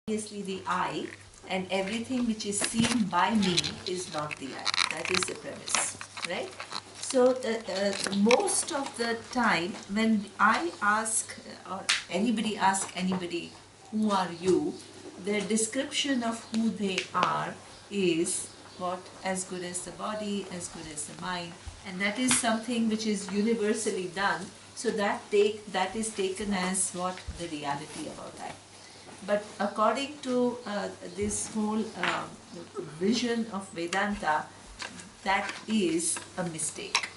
obviously the I, and everything which is seen by me is not the I. That is the premise, right? So most of the time when I ask or anybody asks anybody, who are you? Their description of who they are is what? As good as the body, as good as the mind, and that is something which is universally done. So that is taken as what the reality about that. But according to this whole vision of Vedanta, that is a mistake.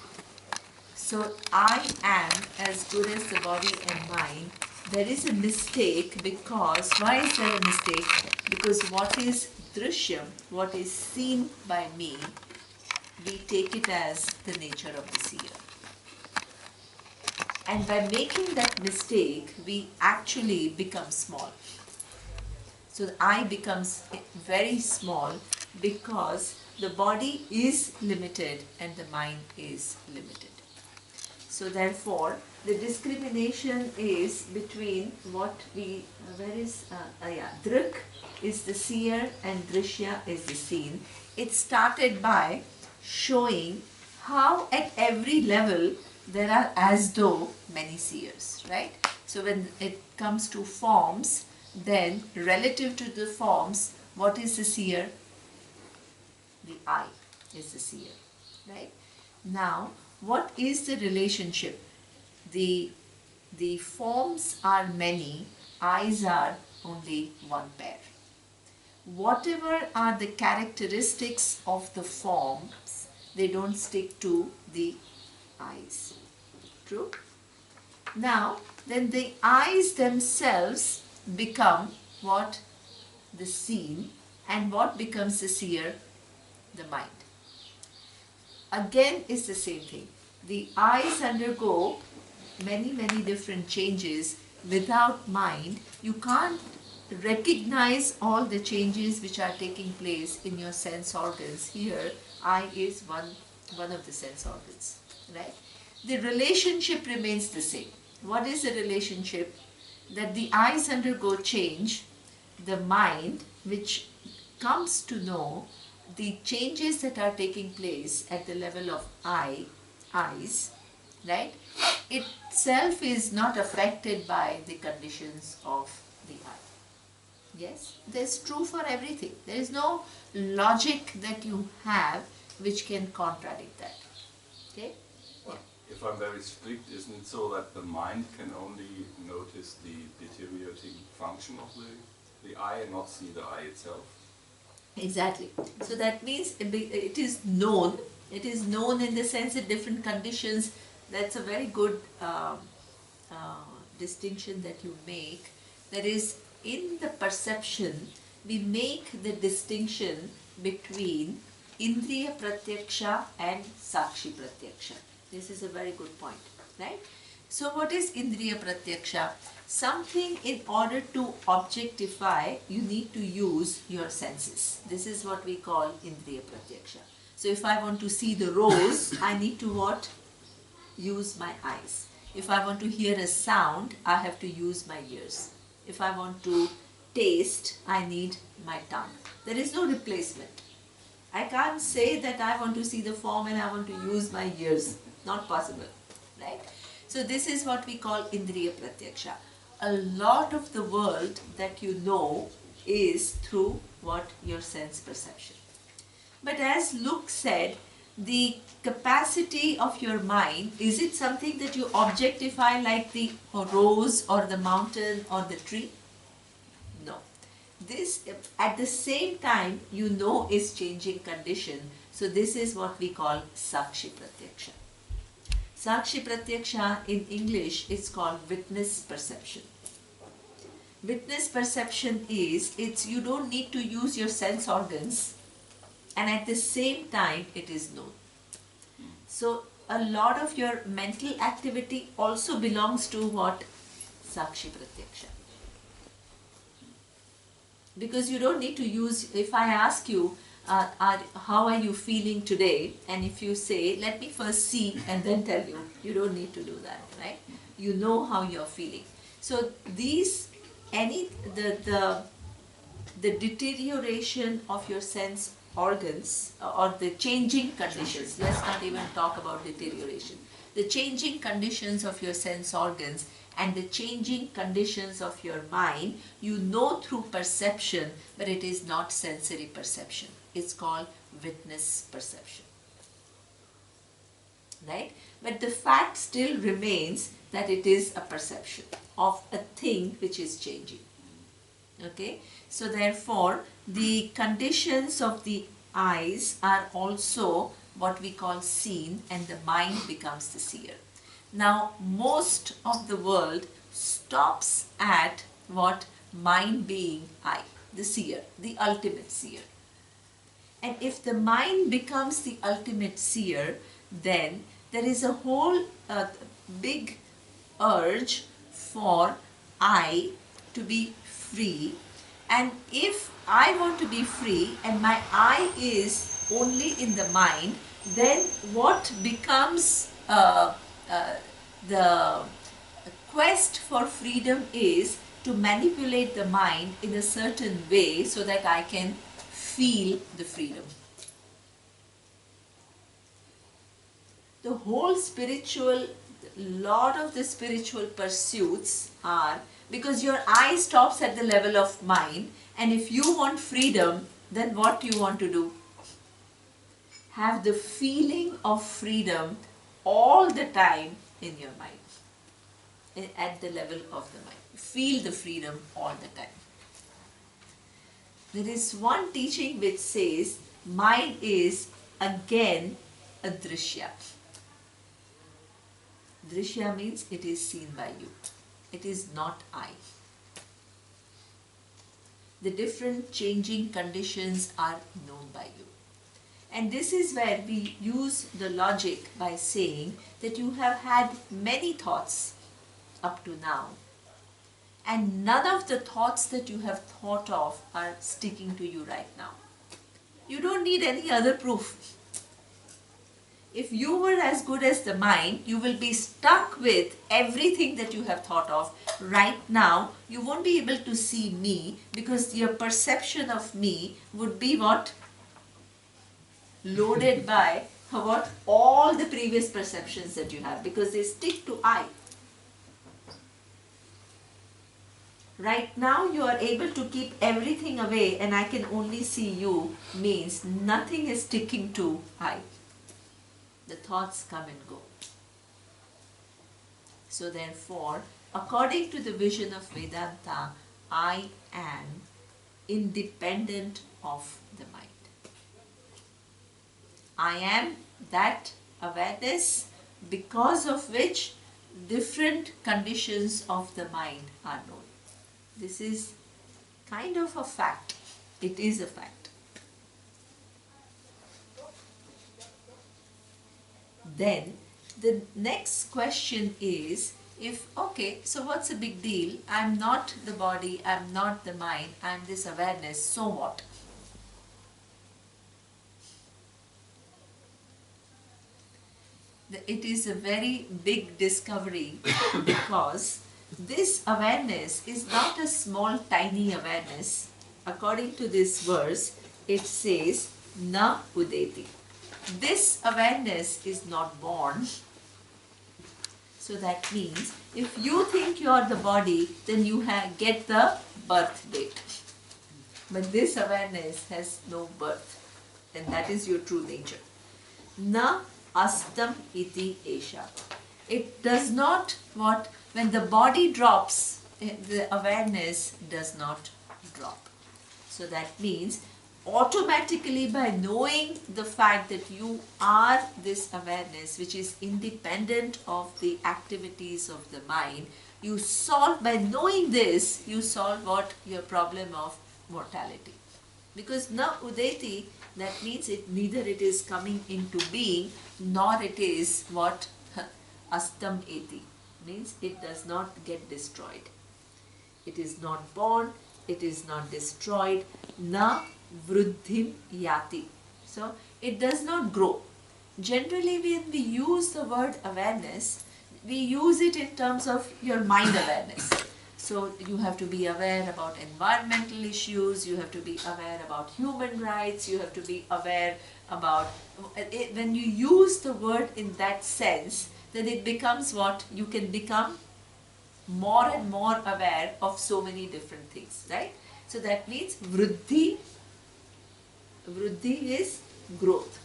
So I am as good as the body and mind. There is a mistake because, why is there a mistake? Because what is drishyam, what is seen by me, we take it as the nature of the seer. And by making that mistake, we actually become small. So the I becomes very small because the body is limited and the mind is limited. So therefore, the discrimination is between what we, Drik is the seer and Drishya is the seen. It started by showing how at every level there are as though many seers, right? So when it comes to forms, then relative to the forms, what is the seer? The I is the seer, right? Now, what is the relationship? The forms are many, eyes are only one pair. Whatever are the characteristics of the forms, they don't stick to the eyes. True? Now, then the eyes themselves become what? The seen. And what becomes the seer? The mind. Again is the same thing. The eyes undergo many different changes. Without mind, you can't recognize all the changes which are taking place in your sense organs. Here, eye is one of the sense organs, right? The relationship remains the same. What is the relationship? That the eyes undergo change, the mind, which comes to know the changes that are taking place at the level of eyes, right? Itself is not affected by the conditions of the eye. Yes, that's true for everything. There is no logic that you have which can contradict that. Okay? Well, if I'm very strict, isn't it so that the mind can only notice the deteriorating function of the eye and not see the eye itself? Exactly. So that means it is known. It is known in the sense that different conditions. That's a very good distinction that you make. That is, in the perception, we make the distinction between Indriya Pratyaksha and Sakshi Pratyaksha. This is a very good point, right? So what is Indriya Pratyaksha? Something, in order to objectify, you need to use your senses. This is what we call Indriya Pratyaksha. So if I want to see the rose, I need to what? Use my eyes. If I want to hear a sound, I have to use my ears. If I want to taste, I need my tongue. There is no replacement. I can't say that I want to see the form and I want to use my ears. Not possible, right? So this is what we call Indriya Pratyaksha. A lot of the world that you know is through what? Your sense perception. But as Luke said, the capacity of your mind, is it something that you objectify like the rose or the mountain or the tree? No. This, at the same time, you know is changing condition. So this is what we call Sakshi Pratyaksha. Sakshi Pratyaksha in English is called witness perception. Witness perception is, you don't need to use your sense organs, and at the same time it is known. So a lot of your mental activity also belongs to what? Sakshi Pratyaksha. Because you don't need to use, if I ask you, how are you feeling today? And if you say, let me first see and then tell you, you don't need to do that, right? You know how you're feeling. So these, the the deterioration of your sense organs or the changing conditions. Let's not even talk about deterioration. The changing conditions of your sense organs and the changing conditions of your mind, you know through perception, but it is not sensory perception. It's called witness perception. Right? But the fact still remains that it is a perception of a thing which is changing. Okay? So therefore, the conditions of the eyes are also what we call seen, and the mind becomes the seer. Now, most of the world stops at what? Mind being I, the seer, the ultimate seer. And if the mind becomes the ultimate seer, then there is a whole big urge for I to be free. And if I want to be free and my I is only in the mind, then what becomes the quest for freedom is to manipulate the mind in a certain way so that I can feel the freedom. The whole lot of the spiritual pursuits are because your I stops at the level of mind, and if you want freedom, then what do you want to do? Have the feeling of freedom all the time in your mind, at the level of the mind. Feel the freedom all the time. There is one teaching which says mind is again a drishya. Drishya means it is seen by you. It is not I. The different changing conditions are known by you. And this is where we use the logic by saying that you have had many thoughts up to now, and none of the thoughts that you have thought of are sticking to you right now. You don't need any other proof. If you were as good as the mind, you will be stuck with everything that you have thought of. Right now, you won't be able to see me because your perception of me would be what? Loaded by what? All the previous perceptions that you have, because they stick to I. Right now you are able to keep everything away and I can only see you means nothing is sticking to I. The thoughts come and go. So therefore, according to the vision of Vedanta, I am independent of the mind. I am that awareness because of which different conditions of the mind are known. This is kind of a fact. It is a fact. Then the next question is, okay, so what's the big deal? I'm not the body, I'm not the mind, I'm this awareness, so what? It is a very big discovery because this awareness is not a small tiny awareness. According to this verse, it says, na udeti. This awareness is not born. So that means, if you think you are the body, then you get the birth date. But this awareness has no birth. And that is your true nature. Na astam iti esha. It does not when the body drops, the awareness does not drop. So that means automatically by knowing the fact that you are this awareness which is independent of the activities of the mind, you solve, by knowing this, you solve what? Your problem of mortality. Because na udeti, that means neither it is coming into being, nor it is what? Astam eti. Means it does not get destroyed. It is not born, it is not destroyed. Na vruddhim yati. So it does not grow. Generally when we use the word awareness, we use it in terms of your mind awareness. So you have to be aware about environmental issues, you have to be aware about human rights, you have to be aware about, when you use the word in that sense, then it becomes what? You can become more and more aware of so many different things, right? So that means vriddhi is growth.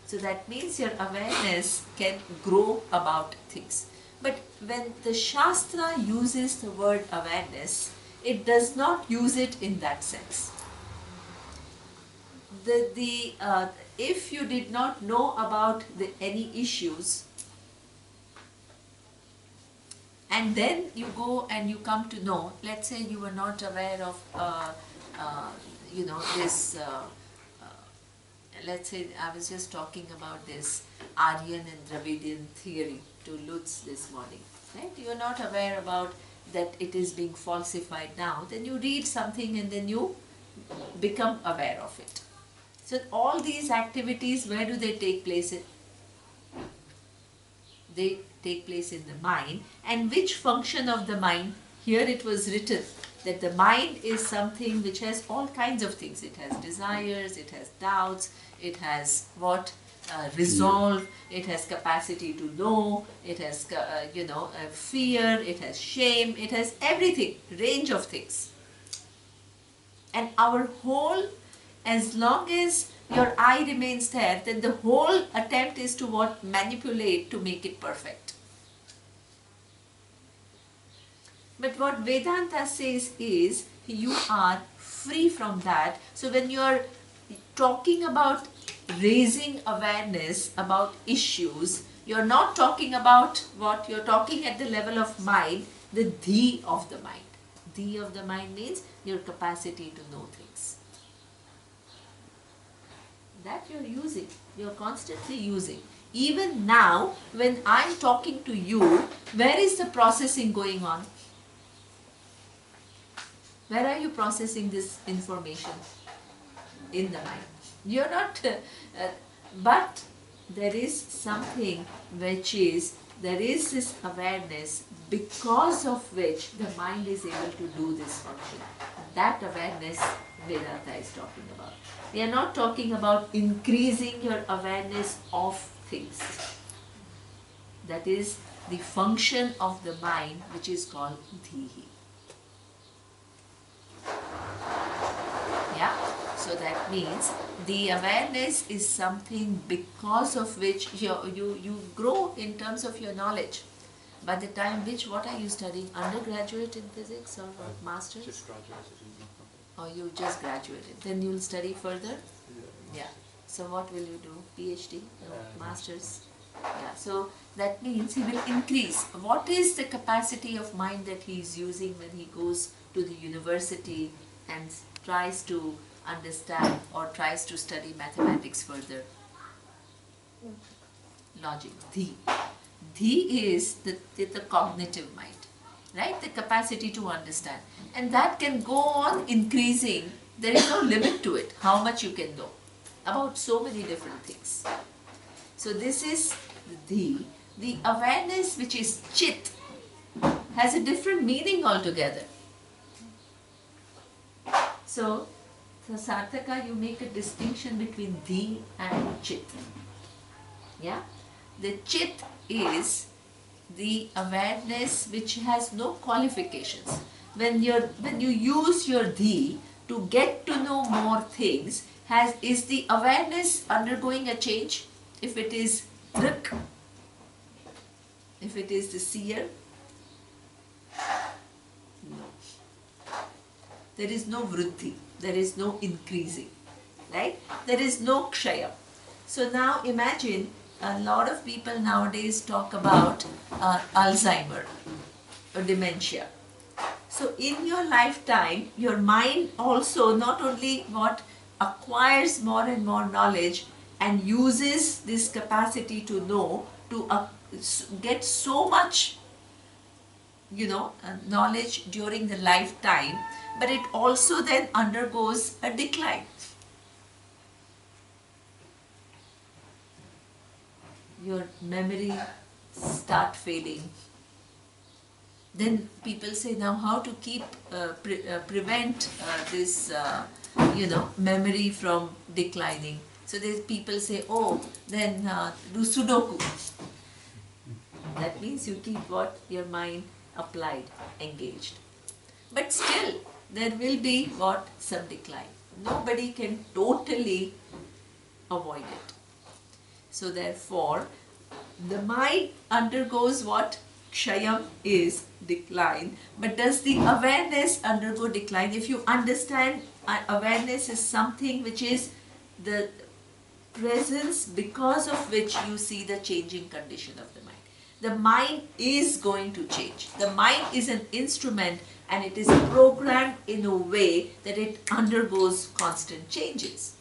So that means your awareness can grow about things. But when the Shastra uses the word awareness, it does not use it in that sense. If you did not know about any issues, and then you go and you come to know, let's say you were not aware of, this, let's say I was just talking about this Aryan and Dravidian theory to Lutz this morning, right? You are not aware about that it is being falsified now, then you read something and then you become aware of it. So all these activities, where do they take place? They take place in the mind. And which function of the mind? Here it was written that the mind is something which has all kinds of things. It has desires, it has doubts, it has what? Resolve, it has capacity to know, it has fear, it has shame, it has everything, range of things. And our whole, as long as your eye remains there, then the whole attempt is to what? Manipulate to make it perfect. But what Vedanta says is, you are free from that. So when you are talking about raising awareness about issues, you're not talking about what? You're talking at the level of mind, the dhi of the mind. Dhi of the mind means your capacity to know things. That you're using, you're constantly using. Even now, when I'm talking to you, where is the processing going on? Where are you processing this information? In the mind. You're not, but there is something which is, there is this awareness because of which the mind is able to do this function. That awareness Vedanta is talking about. We are not talking about increasing your awareness of things. That is the function of the mind which is called dhihi. Yeah? So that means the awareness is something because of which you grow in terms of your knowledge. By the time which, what are you studying? Undergraduate in physics or master's? Just graduated in Or you just graduated? Then you'll study further? Yeah. So what will you do? PhD? No, master's? Yeah. So that means he will increase. What is the capacity of mind that he is using when he goes to the university and tries to understand or tries to study mathematics further? Logic. Dhi. Dhi is the cognitive mind, right? The capacity to understand. And that can go on increasing. There is no limit to it, how much you can know about so many different things. So this is the Dhi. The awareness which is Chit has a different meaning altogether. So, Sarthaka, you make a distinction between Dhi and Chit. Yeah? The Chit is the awareness which has no qualifications. When you use your Dhi to get to know more things, is the awareness undergoing a change? If it is Drik, if it is the seer, no. There is no vriddhi, there is no increasing, right? There is no kshaya. So now imagine, a lot of people nowadays talk about Alzheimer or dementia. So in your lifetime, your mind also not only what acquires more and more knowledge and uses this capacity to know, to get so much, knowledge during the lifetime, but it also then undergoes a decline. Your memory start failing. Then people say, now how to keep prevent this memory from declining. So there's people say, oh, then do Sudoku. That means you keep what? Your mind applied, engaged. But still, there will be what? Some decline. Nobody can totally avoid it. So therefore, the mind undergoes what? Kshayam is decline. But does the awareness undergo decline? If you understand, awareness is something which is the presence because of which you see the changing condition of the mind. The mind is going to change. The mind is an instrument and it is programmed in a way that it undergoes constant changes.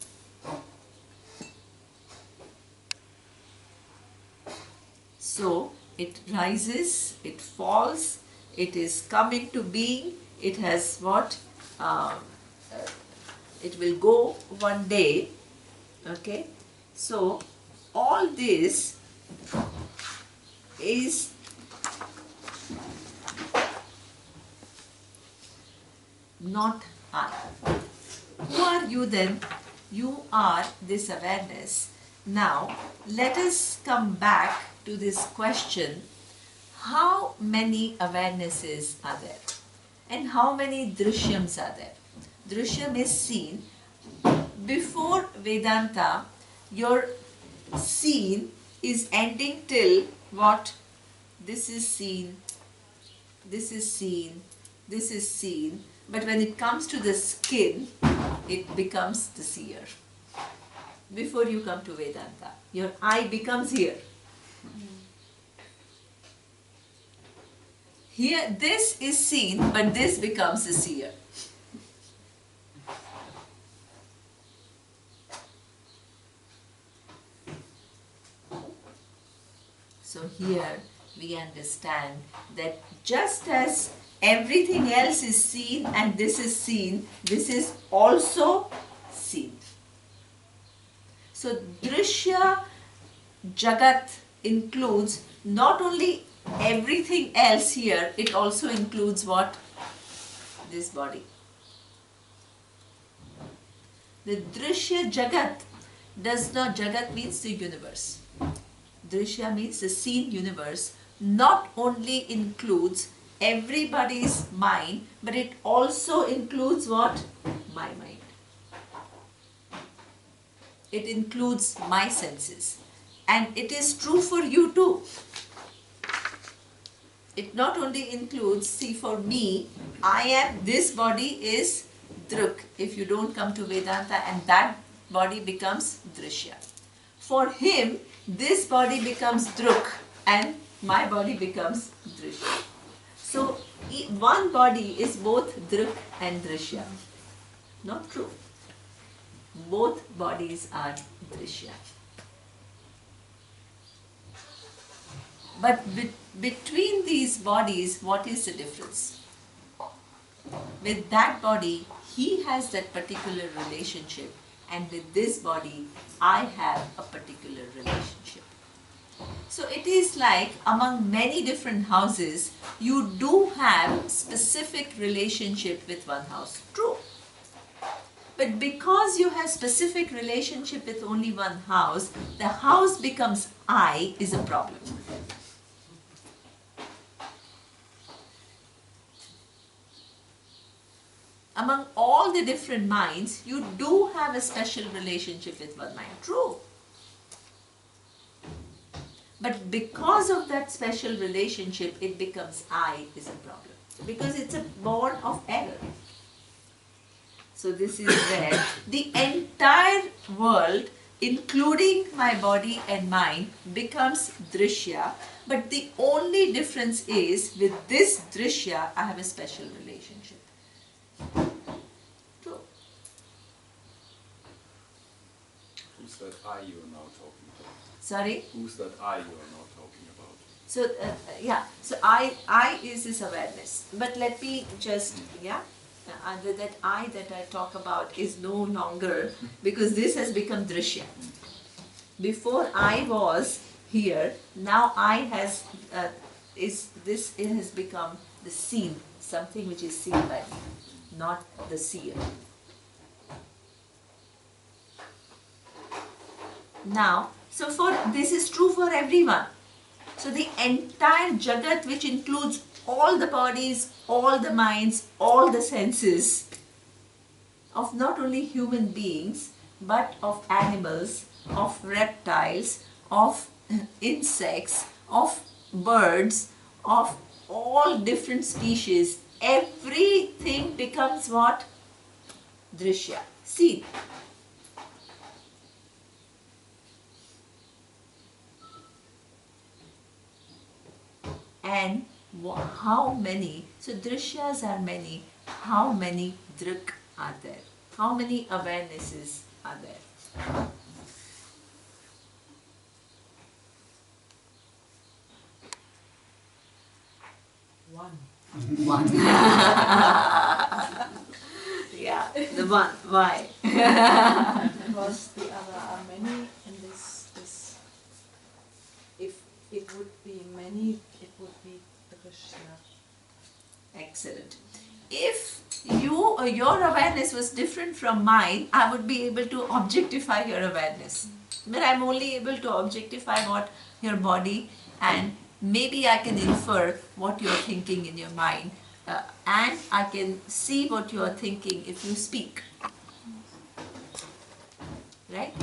So it rises, it falls, it is coming to being, it has what? It will go one day. Okay? So all this is not I. Who are you then? You are this awareness. Now let us come back to this question, how many awarenesses are there and how many drishyams are there? Drishyam is seen. Before Vedanta, your seen is ending till what? This is seen, this is seen, this is seen. But when it comes to the skin, it becomes the seer. Before you come to Vedanta, your eye becomes here. Here, this is seen, but this becomes the seer. So here we understand that just as everything else is seen and this is seen, this is also seen. So Drishya Jagat includes not only everything else here, it also includes what? This body. The Drishya Jagat does not, Jagat means the universe. Drishya means the seen universe, not only includes everybody's mind, but it also includes what? My mind. It includes my senses. And it is true for you too. It not only includes, see, for me, I am, this body is Drik. If you don't come to Vedanta, and that body becomes Drishya. For him, this body becomes Drik and my body becomes Drishya. So, one body is both Drik and Drishya. Not true. Both bodies are Drishya. But between these bodies, what is the difference? With that body, he has that particular relationship, and with this body, I have a particular relationship. So it is like among many different houses, you do have specific relationship with one house. True. But because you have specific relationship with only one house, the house becomes I is a problem. Among all the different minds, you do have a special relationship with one mind. True. But because of that special relationship, it becomes I is a problem. Because it's a born of error. So this is where the entire world, including my body and mind, becomes Drishya. But the only difference is, with this Drishya, I have a special relationship. True. Who's that I you are now talking about? Sorry? Who's that I you are now talking about? So, so I is this awareness. But let me just, that I that I talk about is no longer, because this has become Drishya. Before I was here, now I has it has become the seen, something which is seen by me, not the seer. Now, so this is true for everyone. So the entire Jagat, which includes all the bodies, all the minds, all the senses of not only human beings, but of animals, of reptiles, of insects, of birds, of all different species, everything becomes what? Drishya, seen. And how many, so drishyas are many, how many drik are there? How many awarenesses are there? One. One. Yeah, the one. Why? Because the other are many, and this, if it would be many, it would be Drishya. Excellent. If your awareness was different from mine, I would be able to objectify your awareness. But I'm only able to objectify what your body, and maybe I can infer what you're thinking in your mind, and I can see what you are thinking if you speak. Right?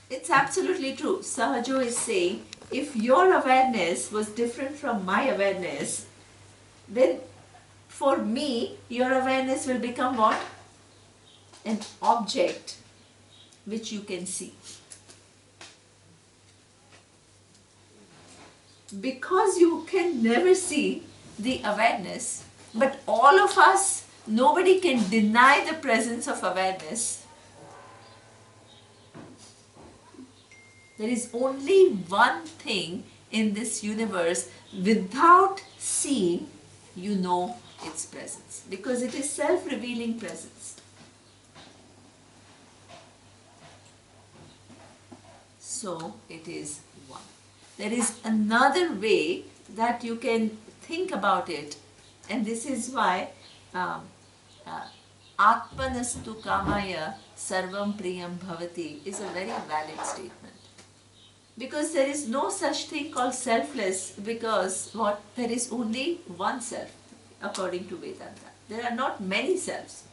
It's absolutely true. Sahajo is saying, if your awareness was different from my awareness, then for me, your awareness will become what? An object which you can see. Because you can never see the awareness, but all of us, nobody can deny the presence of awareness. There is only one thing in this universe without seeing, you know its presence, because it is self-revealing presence. So it is one. There is another way that you can think about it, and this is why Atmanastu Kamaya Sarvam Priyam Bhavati is a very valid statement. Because there is no such thing called selfless, because what? There is only one self, according to Vedanta. There are not many selves.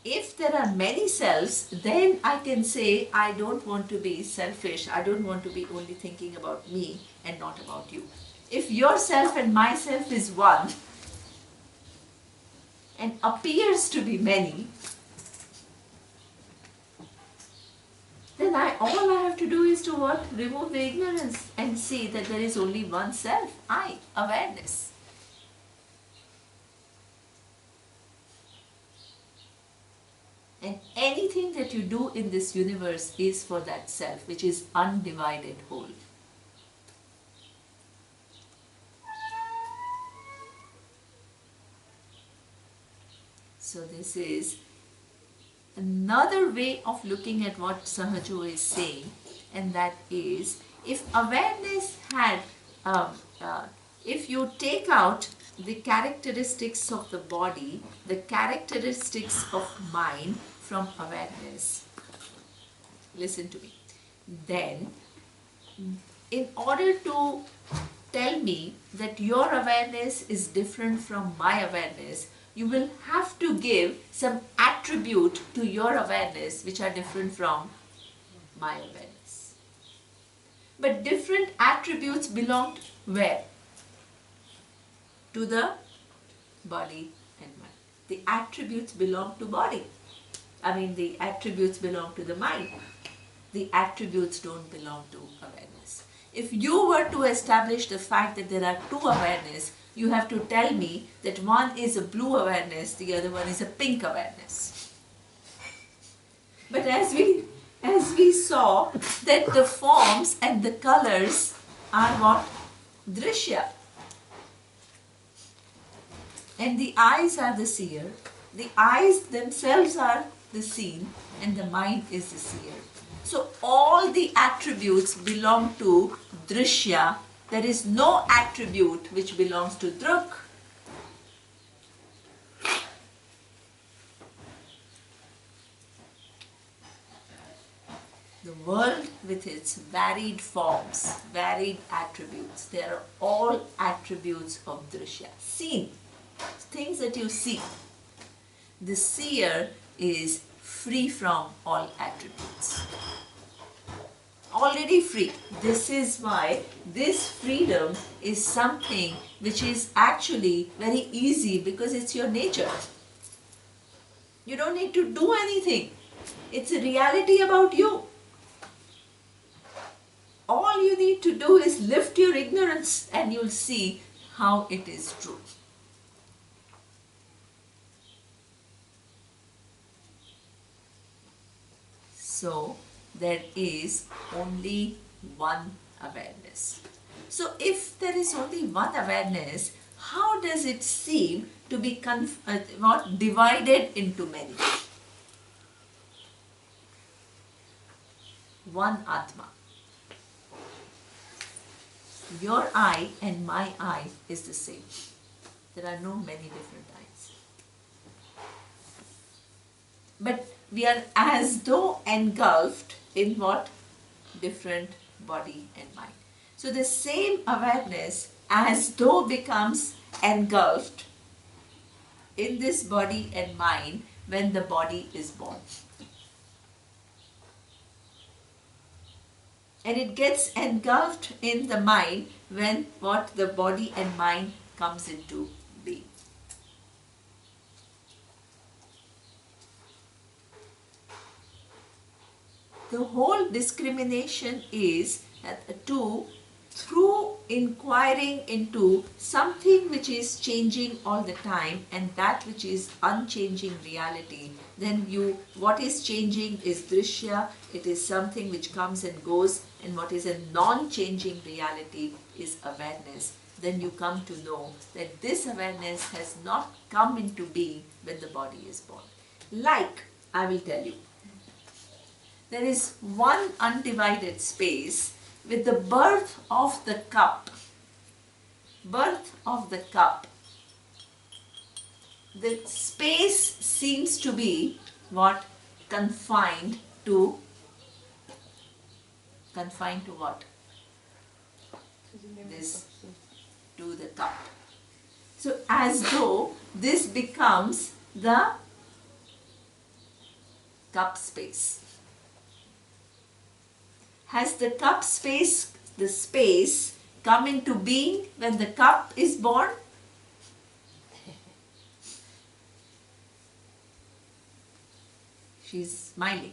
If there are many selves, then I can say, I don't want to be selfish, I don't want to be only thinking about me and not about you. If yourself and myself is one and appears to be many, then all I have to do is to what? Remove the ignorance and see that there is only one self, I, awareness. And anything that you do in this universe is for that self, which is undivided whole. So this is another way of looking at what Sahajo is saying, and that is, if awareness had, if you take out the characteristics of the body, the characteristics of mind from awareness, listen to me, then in order to tell me that your awareness is different from my awareness, you will have to give some attribute to your awareness which are different from my awareness. But different attributes belong to where? To the body and mind. The attributes belong to body. The attributes belong to the mind. The attributes don't belong to awareness. If you were to establish the fact that there are two awareness, you have to tell me that one is a blue awareness, the other one is a pink awareness. But as we saw that the forms and the colors are what? Drishya. And the eyes are the seer. The eyes themselves are the seen, and the mind is the seer. So all the attributes belong to Drishya. There is no attribute which belongs to Drik. The world with its varied forms, varied attributes, they are all attributes of Drishya. Seen, things that you see. The seer is free from all attributes. Already free. This is why this freedom is something which is actually very easy because it's your nature. You don't need to do anything. It's a reality about you. All you need to do is lift your ignorance and you'll see how it is true. So, there is only one awareness. So, if there is only one awareness, how does it seem to be divided into many? One Atma. Your eye and my eye is the same. There are no many different eyes. But we are as though engulfed in what? Different body and mind. So the same awareness as though becomes engulfed in this body and mind when the body is born. And it gets engulfed in the mind when what? The body and mind comes into being. The whole discrimination is through inquiring into something which is changing all the time and that which is unchanging reality, then what is changing is Drishya, it is something which comes and goes, and what is a non-changing reality is awareness. Then you come to know that this awareness has not come into being when the body is born. Like, I will tell you, there is one undivided space with the birth of the cup. Birth of the cup. The space seems to be what? Confined to what? This, to the cup. So as though this becomes the cup space. Has the cup space, the space, come into being when the cup is born? She's smiling.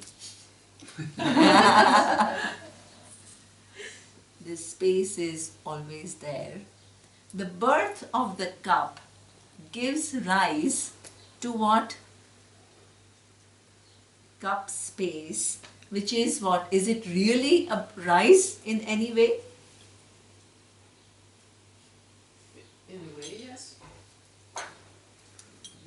The space is always there. The birth of the cup gives rise to what? Cup space. Which is what? Is it really a rise in any way? In a way, yes.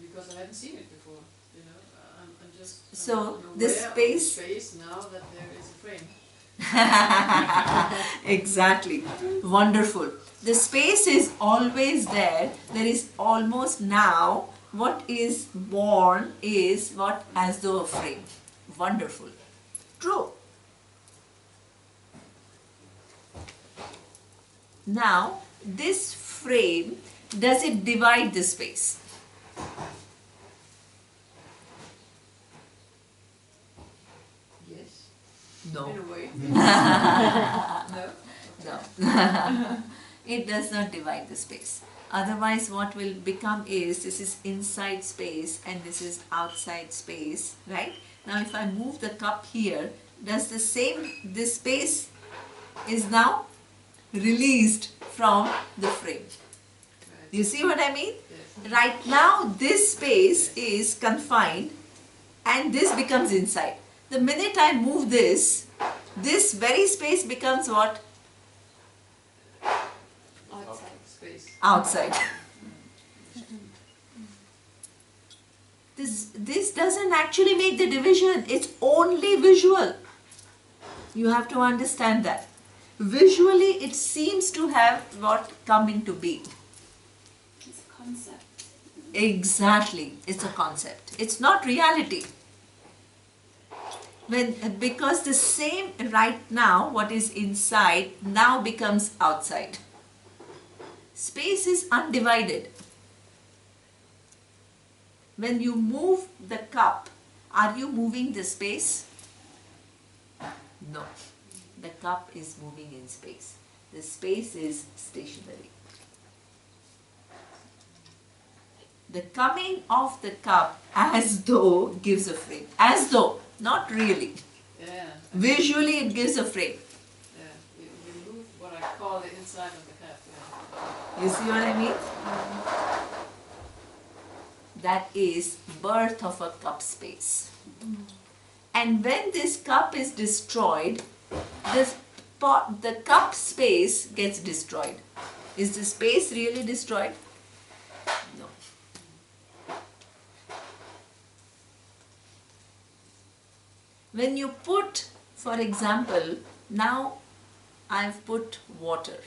Because I hadn't seen it before, you know. I'm just So aware this space. of the space now that there is a frame. Exactly. Wonderful. The space is always there. There is almost now what is born is what? As though a frame. Wonderful. True. Now, this frame, does it divide the space? Yes. No. In a way. No. No. It does not divide the space. Otherwise, what will become is, this is inside space and this is outside space, right? Now, if I move the cup here, does this space is now released from the frame. Right. You see what I mean? Yes. Right now, this space is confined and this becomes inside. The minute I move this very space becomes what? Outside space. Outside. This doesn't actually make the division, it's only visual. You have to understand that. Visually, it seems to have what come into being. It's a concept. Exactly, it's a concept. It's not reality. Because the same right now, what is inside, now becomes outside. Space is undivided. When you move the cup, are you moving the space? No. The cup is moving in space. The space is stationary. The coming of the cup as though gives a frame. As though, not really. Yeah. Visually it gives a frame. Yeah. You move what I call the inside of the cup. Yeah. You see what I mean? That is birth of a cup space. And when this cup is destroyed, the cup space gets destroyed. Is the space really destroyed? No. When you put, for example, now I've put water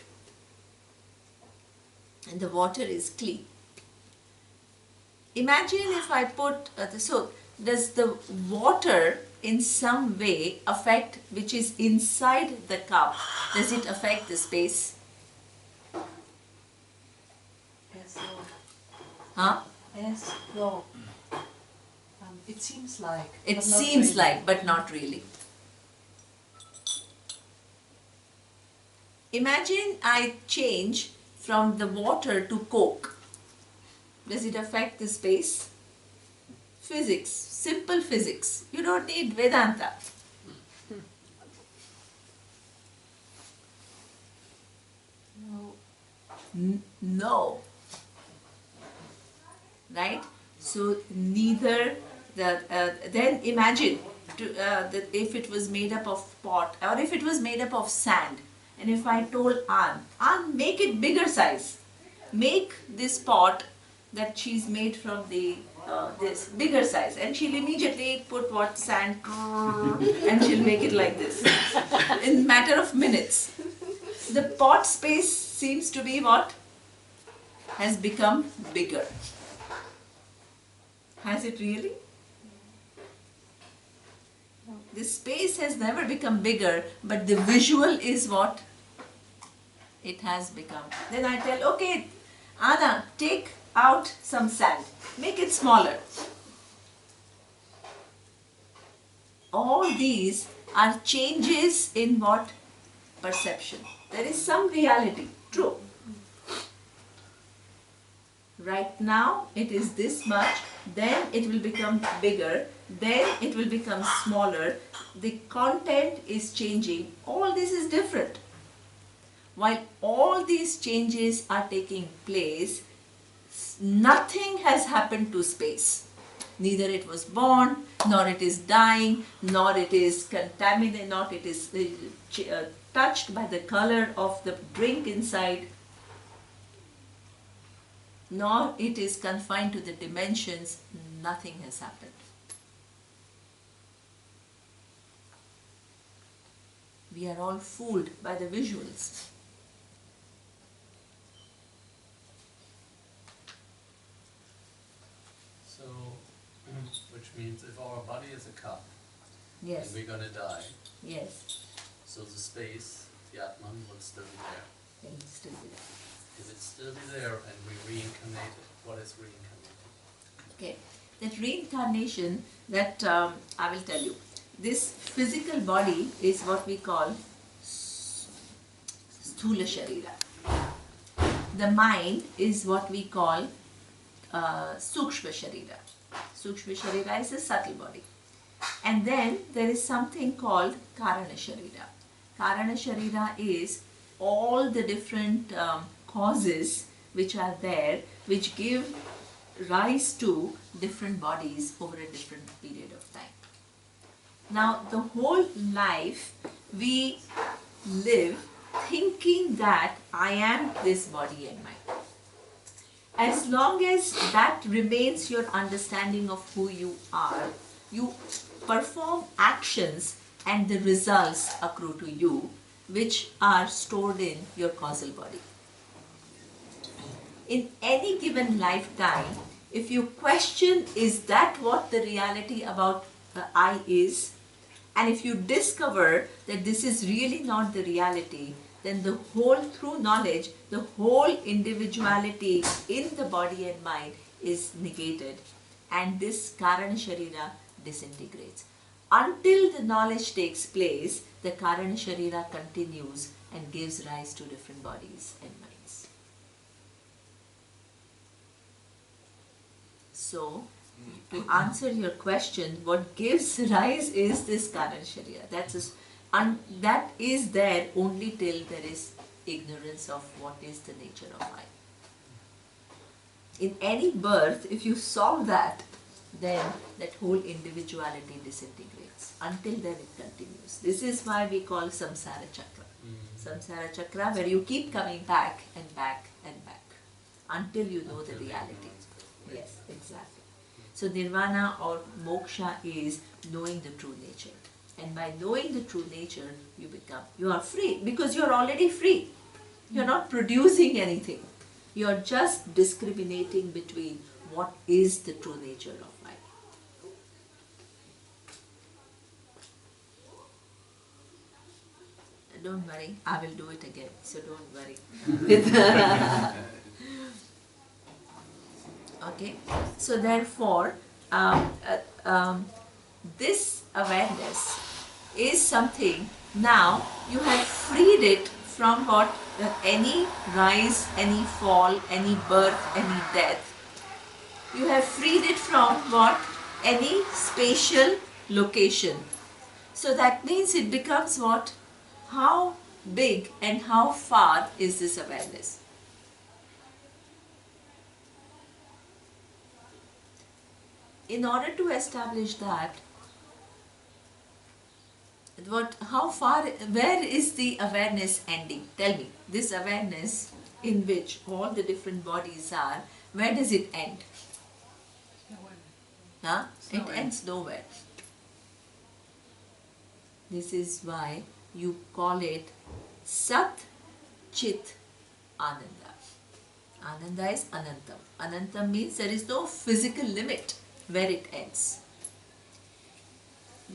and the water is clean. Imagine if I put, so does the water in some way affect which is inside the cup? Does it affect the space? Yes, no. Huh? Yes, no. It seems like. It but not seems really. like, but not really. Imagine I change from the water to Coke. Does it affect the space? Physics, simple physics. You don't need Vedanta. No. No. Right? So neither then imagine that if it was made up of pot or if it was made up of sand, and if I told Ann, make it bigger size. Make this pot that she's made from the this bigger size, and she'll immediately put what sand and she'll make it like this in matter of minutes. The pot space seems to be what has become bigger. Has it really? The space has never become bigger, but the visual is what it has become. Then I tell, okay, Anna, take out some sand, make it smaller. All these are changes in what? Perception. There is some reality, true. Right now it is this much, then it will become bigger, then it will become smaller, the content is changing, all this is different. While all these changes are taking place, nothing has happened to space. Neither it was born, nor it is dying, nor it is contaminated, nor it is touched by the color of the drink inside, nor it is confined to the dimensions. Nothing has happened. We are all fooled by the visuals. So, which means if our body is a cup Yes, and we're gonna die, yes, so the space, the Atman, will still be there. it will still be there. If it's still be there and we reincarnate it, what is reincarnating? Okay, that reincarnation, that I will tell you. This physical body is what we call sthula sharira. The mind is what we call sukshma sharira. Sukshma sharira is a subtle body. And then there is something called karana sharira. Karana sharira is all the different causes which are there, which give rise to different bodies over a different period of time. Now, the whole life we live thinking that I am this body and mind. As long as that remains your understanding of who you are, you perform actions and the results accrue to you, which are stored in your causal body. In any given lifetime, if you question, is that what the reality about the I is? And if you discover that this is really not the reality, then the whole, through knowledge, the whole individuality in the body and mind is negated, and this Karana Sharira disintegrates. Until the knowledge takes place, the Karana Sharira continues and gives rise to different bodies and minds. So, to answer your question, what gives rise is this Karana Sharira. That is there only till there is ignorance of what is the nature of I. In any birth, if you solve that, then that whole individuality disintegrates. Until then it continues. This is why we call samsara chakra. Samsara chakra, where you keep coming back and back and back until you know the reality. Yes, exactly. So nirvana or moksha is knowing the true nature. And by knowing the true nature, you are free, because you are already free. You are not producing anything. You are just discriminating between what is the true nature of life. Don't worry, I will do it again, so don't worry. Okay, so therefore, this awareness is something, now you have freed it from what? Any rise, any fall, any birth, any death. You have freed it from what? Any spatial location. So that means it becomes what? How big and how far is this awareness? In order to establish that, where is the awareness ending? Tell me, this awareness in which all the different bodies are, where does it end? Huh? It ends nowhere. This is why you call it Sat Chit Ananda. Ananda is Anantam. Anantam means there is no physical limit where it ends.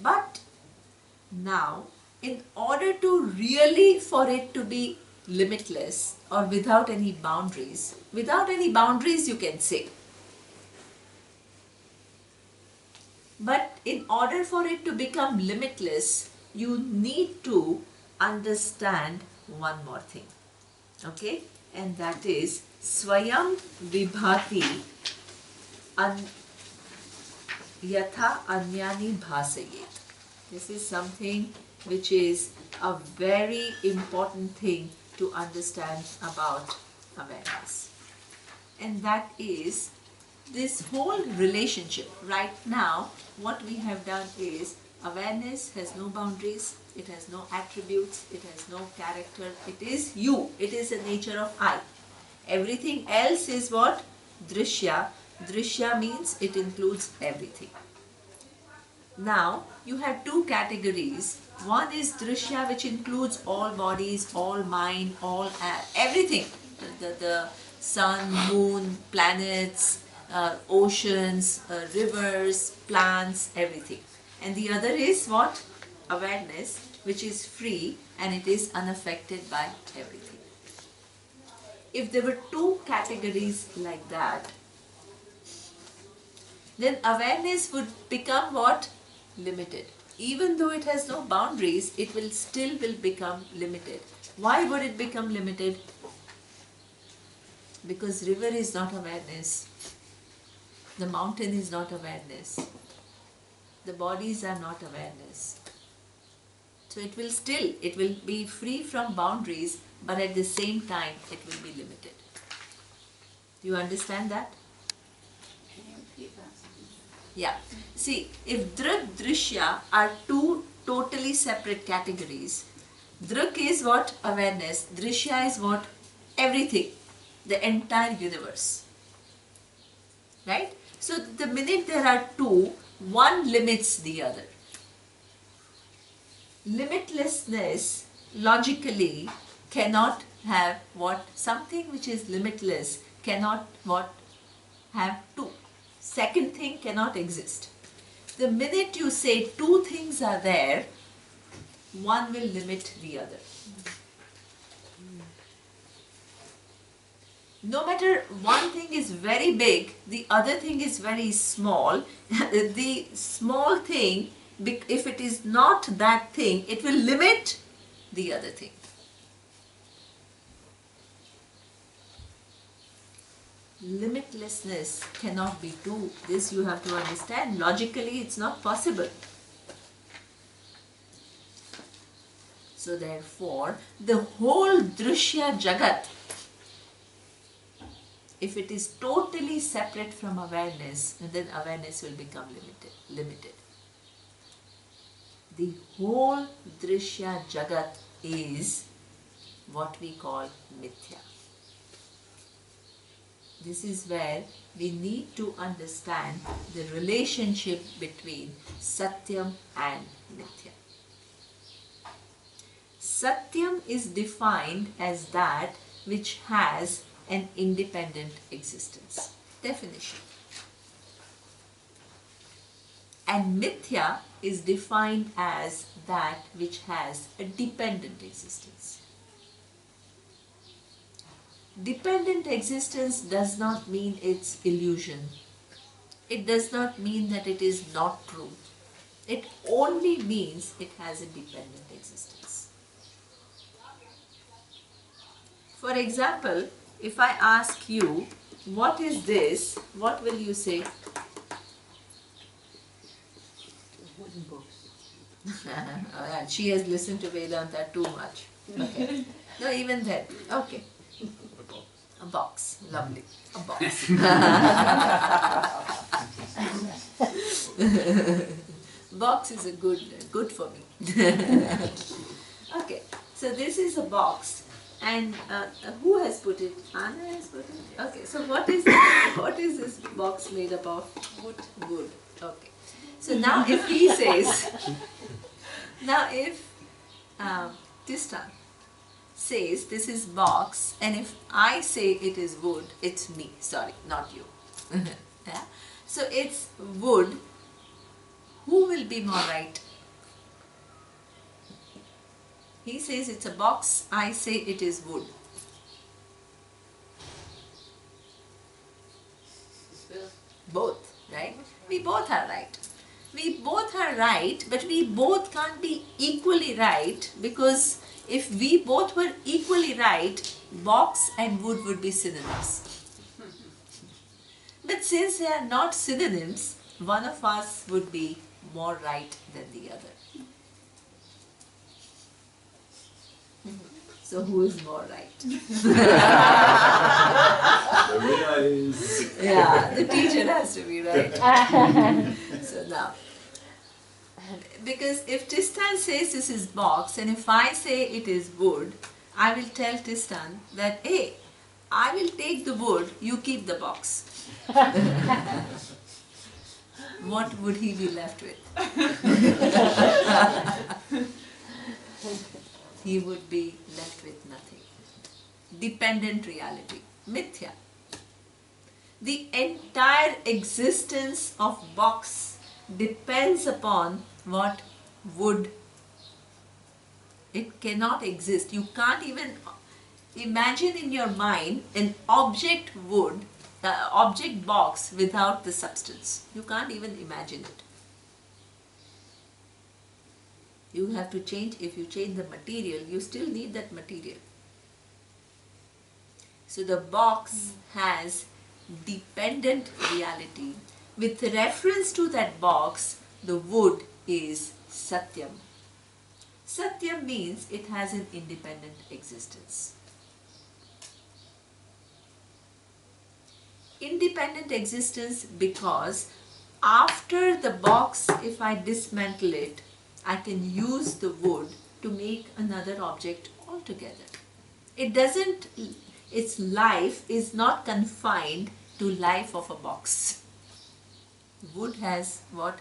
But now, in order to really, for it to be limitless or without any boundaries you can say. But in order for it to become limitless, you need to understand one more thing. Okay? And that is Swayam Vibhati Yatha Anyani Bhasayet. This is something which is a very important thing to understand about awareness. And that is this whole relationship. Right now, what we have done is, awareness has no boundaries, it has no attributes, it has no character, it is you, it is the nature of I. Everything else is what? Drishya. Drishya means it includes everything. Now, you have two categories. One is Drishya, which includes all bodies, all mind, all everything. The sun, moon, planets, oceans, rivers, plants, everything. And the other is what? Awareness, which is free and it is unaffected by everything. If there were two categories like that, then awareness would become what? Limited. Even though it has no boundaries, it will still become limited. Why would it become limited? Because river is not awareness. The mountain is not awareness. The bodies are not awareness. So it will be free from boundaries, but at the same time it will be limited. Do you understand that? Can you repeat that? Yeah. See, if Drik Drishya are two totally separate categories, Drik is what? Awareness. Drishya is what? Everything. The entire universe. Right? So the minute there are two, one limits the other. limitlessness logically cannot have what? Something which is limitless cannot what? Have two. Second thing cannot exist. The minute you say two things are there, one will limit the other. No matter one thing is very big, the other thing is very small, the small thing, if it is not that thing, it will limit the other thing. Limitlessness cannot be two. This you have to understand. Logically, it's not possible. So therefore, the whole Drishya Jagat, if it is totally separate from awareness, then awareness will become limited. The whole Drishya Jagat is what we call mithya. This is where we need to understand the relationship between Satyam and Mithya. Satyam is defined as that which has an independent existence. Definition. And Mithya is defined as that which has a dependent existence. Dependent existence does not mean it's illusion. It does not mean that it is not true. It only means it has a dependent existence. For example, if I ask you, what is this? What will you say? Wooden books. Oh, yeah, she has listened to Vedanta too much. Okay. No, even then. Okay. A box. Lovely. A box. Box is a good for me. Okay. So this is a box. And who has put it? Anna has put it? Okay. So what is this box made up of? Wood. Wood. Okay. So now if he says, now if Tistan says this is box, and if I say it is wood, it's me, sorry, not you. Yeah? So it's wood, who will be more right? He says it's a box, I say it is wood. Both, right? We both are right. We both are right, but we both can't be equally right, because if we both were equally right, box and wood would be synonyms. But since they are not synonyms, one of us would be more right than the other. So who is more right? The winner is... Yeah, the teacher has to be right. So now, because if Tistan says this is box, and if I say it is wood, I will tell Tistan that, hey, I will take the wood, you keep the box. What would he be left with? He would be left with nothing. Dependent reality, mithya. The entire existence of box depends upon what? Wood. It cannot exist. You can't even imagine in your mind an object wood, object box without the substance. You can't even imagine it. You have to change, if you change the material, you still need that material. So the box has dependent reality. With reference to that box, the wood is Satyam. Satyam means it has an independent existence. Independent existence because after the box, if I dismantle it, I can use the wood to make another object altogether. It doesn't, its life is not confined to life of a box. Wood has what?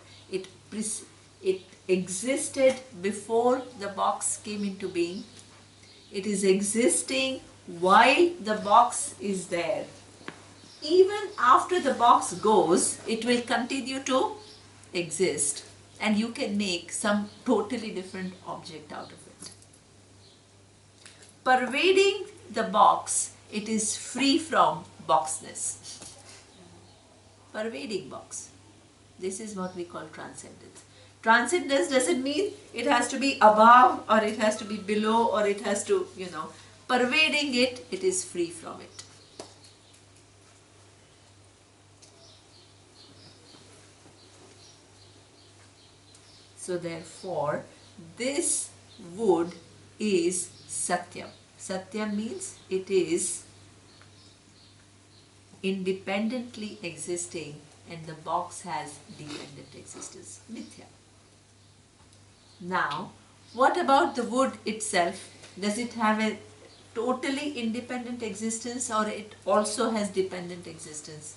It existed before the box came into being. It is existing while the box is there. Even after the box goes, it will continue to exist, and you can make some totally different object out of it. Pervading the box, it is free from boxness. Pervading box. This is what we call transcendence. Transcendence doesn't mean it has to be above or it has to be below or it has to, pervading it, it is free from it. So therefore, this wood is Satyam. Satyam means it is independently existing and the box has dependent existence. Mithya. Now, what about the wood itself? Does it have a totally independent existence or it also has dependent existence?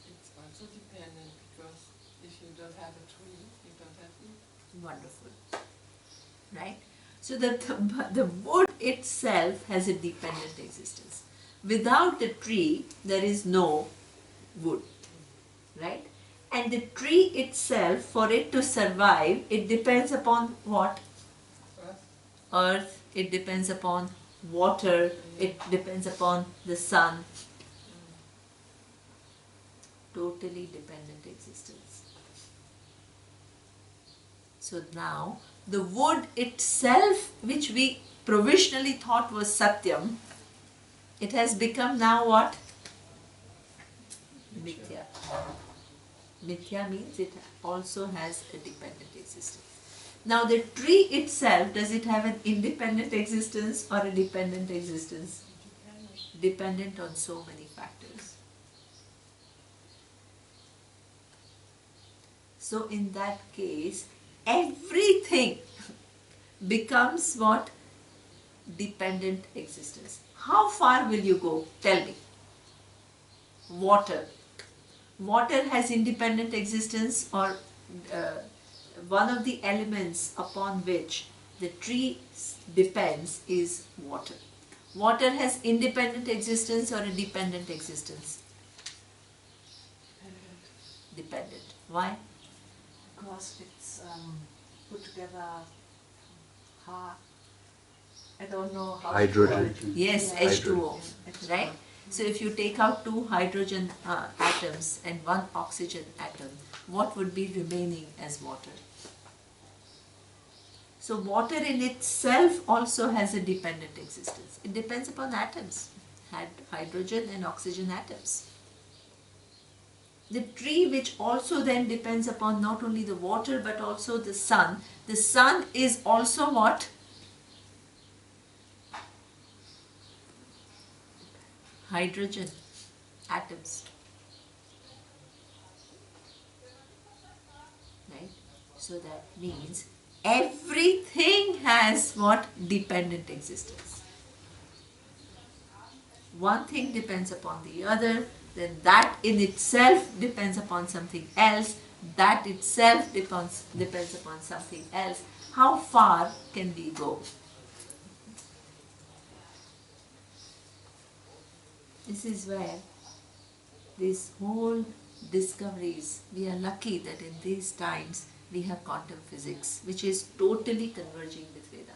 It's also dependent because if you don't have a tree, you don't have you. Wonderful. Right? So the wood itself has a dependent existence. Without the tree, there is no wood. Right? And the tree itself, for it to survive, it depends upon what? Earth, it depends upon water, it depends upon the sun. Totally dependent existence. So now, the wood itself, which we provisionally thought was Satyam, it has become now what? Mithya. Mithya means it also has a dependent existence. Now the tree itself, does it have an independent existence or a dependent existence? Dependent on so many factors. So in that case, everything becomes what? Dependent existence. How far will you go? Tell me. Water. Water has independent existence, or one of the elements upon which the tree depends is water. Water has independent existence or a dependent existence? Dependent. Why? Because it's put together hard. I don't know how Hydrogen. to call it. Yes, Yeah. H2O, H2O. right? So if you take out 2 hydrogen atoms and 1 oxygen atom, what would be remaining as water? So water in itself also has a dependent existence. It depends upon atoms, hydrogen and oxygen atoms. The tree, which also then depends upon not only the water but also the sun is also what? Hydrogen atoms. Right? So that means everything has what? Dependent existence. One thing depends upon the other, then that in itself depends upon something else, that itself depends upon something else. How far can we go? This is where these whole discoveries, we are lucky that in these times we have quantum physics, which is totally converging with Vedanta.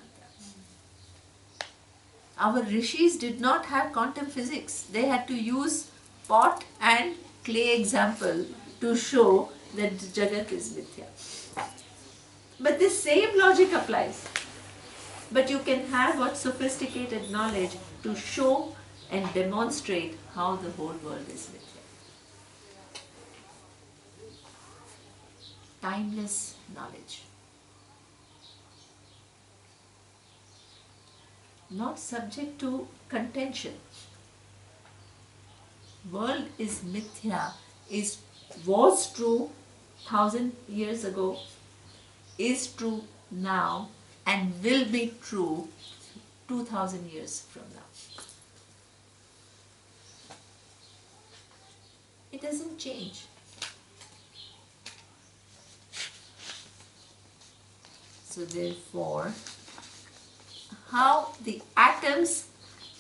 Our rishis did not have quantum physics. They had to use pot and clay example to show that Jagat is mithya. But the same logic applies. But you can have what? Sophisticated knowledge to show and demonstrate how the whole world is mithya. Timeless knowledge. Not subject to contention. World is mithya was true 1,000 years ago, is true now, and will be true 2,000 years from now. doesn't change. So therefore, how the atoms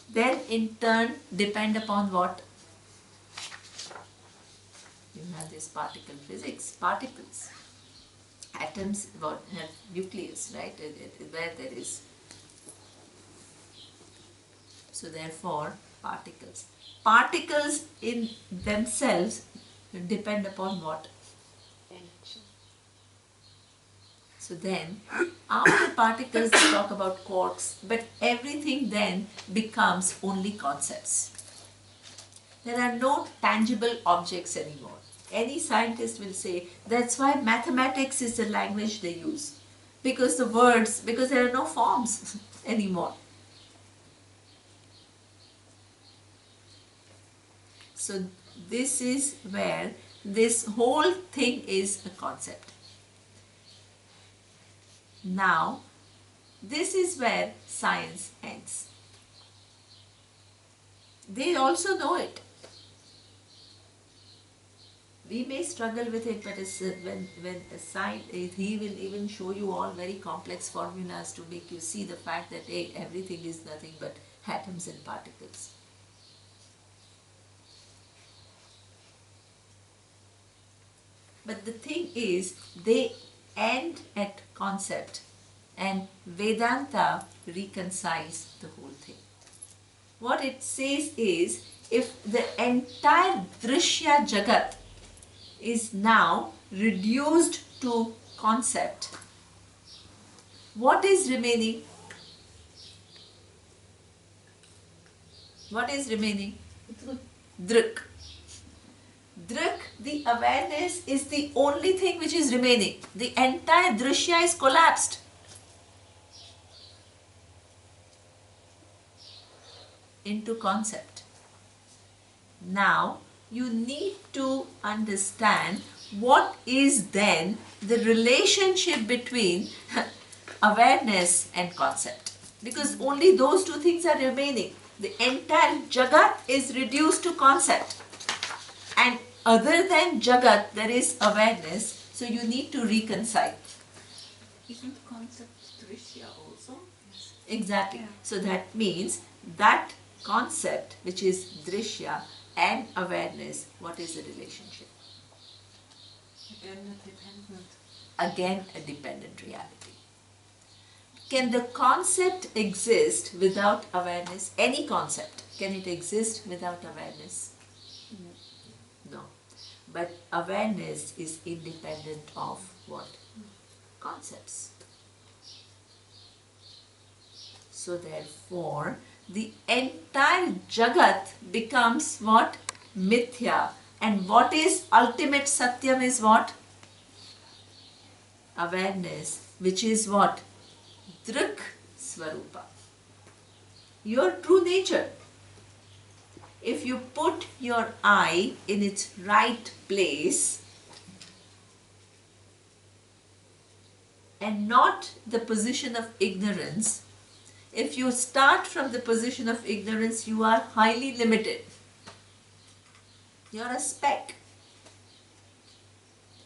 then in turn depend upon what? You have this particle physics, particles. Atoms have nucleus, right? Where there is. So therefore, particles. Particles in themselves depend upon what? Energy. So then, after particles we talk about quarks, but everything then becomes only concepts. There are no tangible objects anymore. Any scientist will say that's why mathematics is the language they use. Because the words, because there are no forms anymore. So this is where this whole thing is a concept. Now, this is where science ends. They also know it. We may struggle with it, but when a science, he will even show you all very complex formulas to make you see the fact that hey, everything is nothing but atoms and particles. But the thing is, they end at concept, and Vedanta reconciles the whole thing. What it says is, if the entire Drishya Jagat is now reduced to concept, what is remaining? What is remaining? Drik. Drik, the awareness, is the only thing which is remaining. The entire Drishya is collapsed. Into concept. Now, you need to understand what is then the relationship between awareness and concept. Because only those two things are remaining. The entire Jagat is reduced to concept. And other than Jagat, there is awareness, so you need to reconcile. Isn't concept Drishya also? Yes. Exactly. Yeah. So that means that concept, which is Drishya, and awareness, what is the relationship? Again, a dependent. Again, a dependent reality. Can the concept exist without awareness? Any concept, can it exist without awareness? No. But awareness is independent of what? Concepts. So therefore, the entire Jagat becomes what? Mithya. And what is ultimate Satyam is what? Awareness, which is what? Drik Swarupa. Your true nature. If you put your eye in its right place and not the position of ignorance, if you start from the position of ignorance, you are highly limited. You are a speck.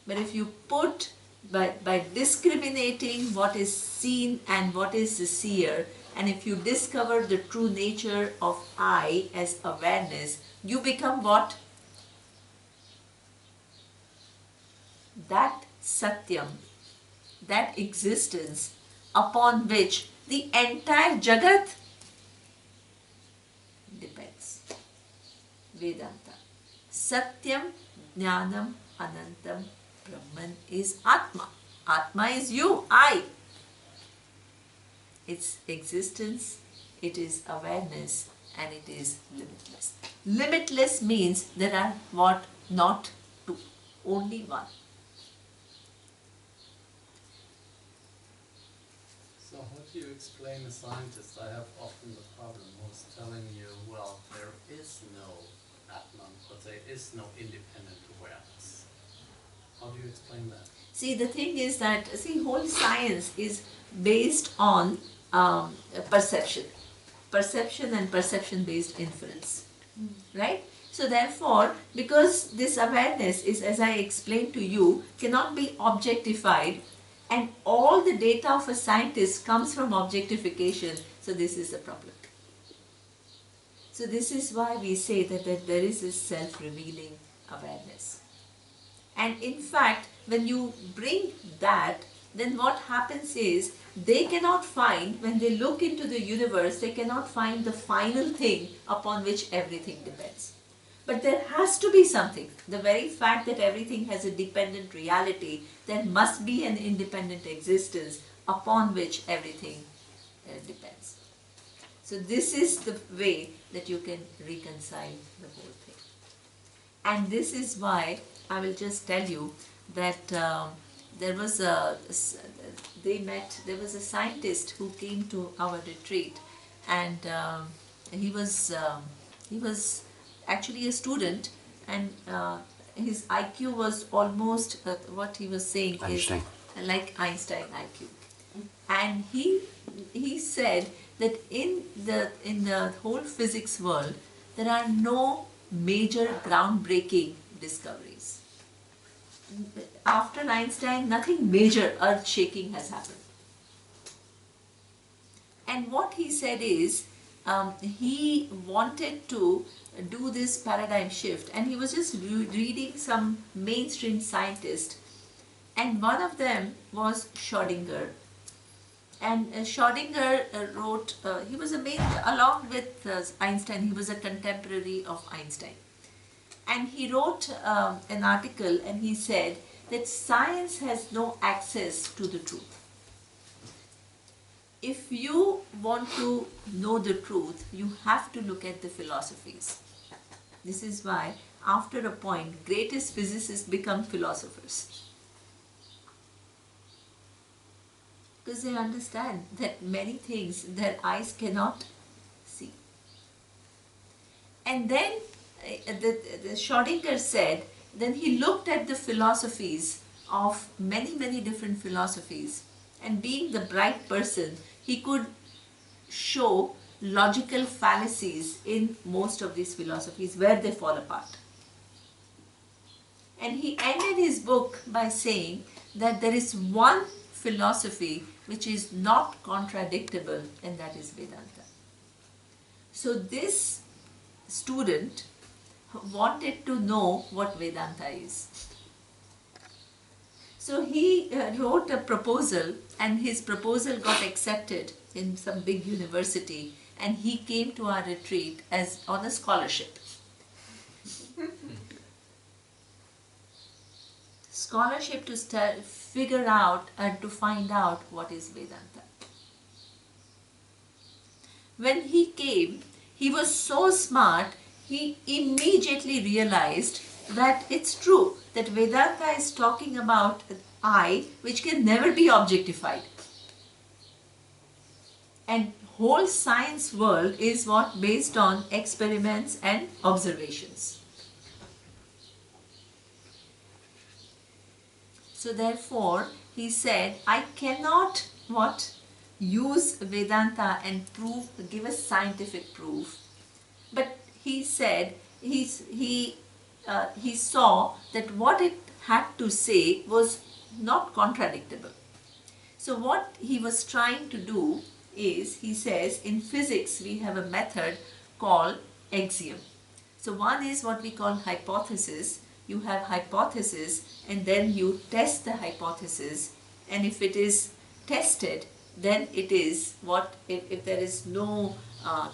But if you put, by discriminating what is seen and what is the seer, and if you discover the true nature of I as awareness, you become what? That Satyam, that existence upon which the entire Jagat depends. Vedanta. Satyam, Jnanam, Anantam, Brahman is Atma. Atma is you, I. Its existence, it is awareness, and it is limitless. Limitless means there are what? Not two, only one. So how do you explain a scientist? I have often the problem who's telling you, well, there is no Atman, but there is no independent awareness. How do you explain that? See, the thing is that, whole science is based on perception. Perception and perception-based inference. Right? So therefore, because this awareness is, as I explained to you, cannot be objectified, and all the data of a scientist comes from objectification, so this is the problem. So this is why we say that there is this self-revealing awareness. And in fact, when you bring that, then what happens is, they cannot find, when they look into the universe, they cannot find the final thing upon which everything depends. But there has to be something. The very fact that everything has a dependent reality, there must be an independent existence upon which everything depends. So this is the way that you can reconcile the whole thing. And this is why I will just tell you that there was a scientist who came to our retreat, and he was actually a student, and his IQ was almost what he was saying Einstein. Is like Einstein IQ. And he said that in the whole physics world there are no major groundbreaking discoveries. After Einstein, nothing major earth-shaking has happened. And what he said is, he wanted to do this paradigm shift, and he was just reading some mainstream scientists, and one of them was Schrödinger. And Schrödinger wrote, he was along with Einstein, he was a contemporary of Einstein. And he wrote an article, and he said that science has no access to the truth. If you want to know the truth, you have to look at the philosophies. This is why, after a point, greatest physicists become philosophers. Because they understand that many things their eyes cannot see. And then the Schrödinger said, then he looked at the philosophies of many different philosophies, and being the bright person, he could show logical fallacies in most of these philosophies where they fall apart. And he ended his book by saying that there is one philosophy which is not contradictable, and that is Vedanta. So this student wanted to know what Vedanta is. So he wrote a proposal, and his proposal got accepted in some big university, and he came to our retreat as on a scholarship. Scholarship to figure out and to find out what is Vedanta. When he came, he was so smart, he immediately realized that it's true that Vedanta is talking about I, which can never be objectified. And whole science world is what? Based on experiments and observations. So therefore, he said, I cannot use Vedanta and give a scientific proof. But he said, he saw that what it had to say was not contradictable. So what he was trying to do is, he says, in physics we have a method called axiom. So one is what we call hypothesis. You have hypothesis, and then you test the hypothesis, and if it is tested, then it is what, if there is no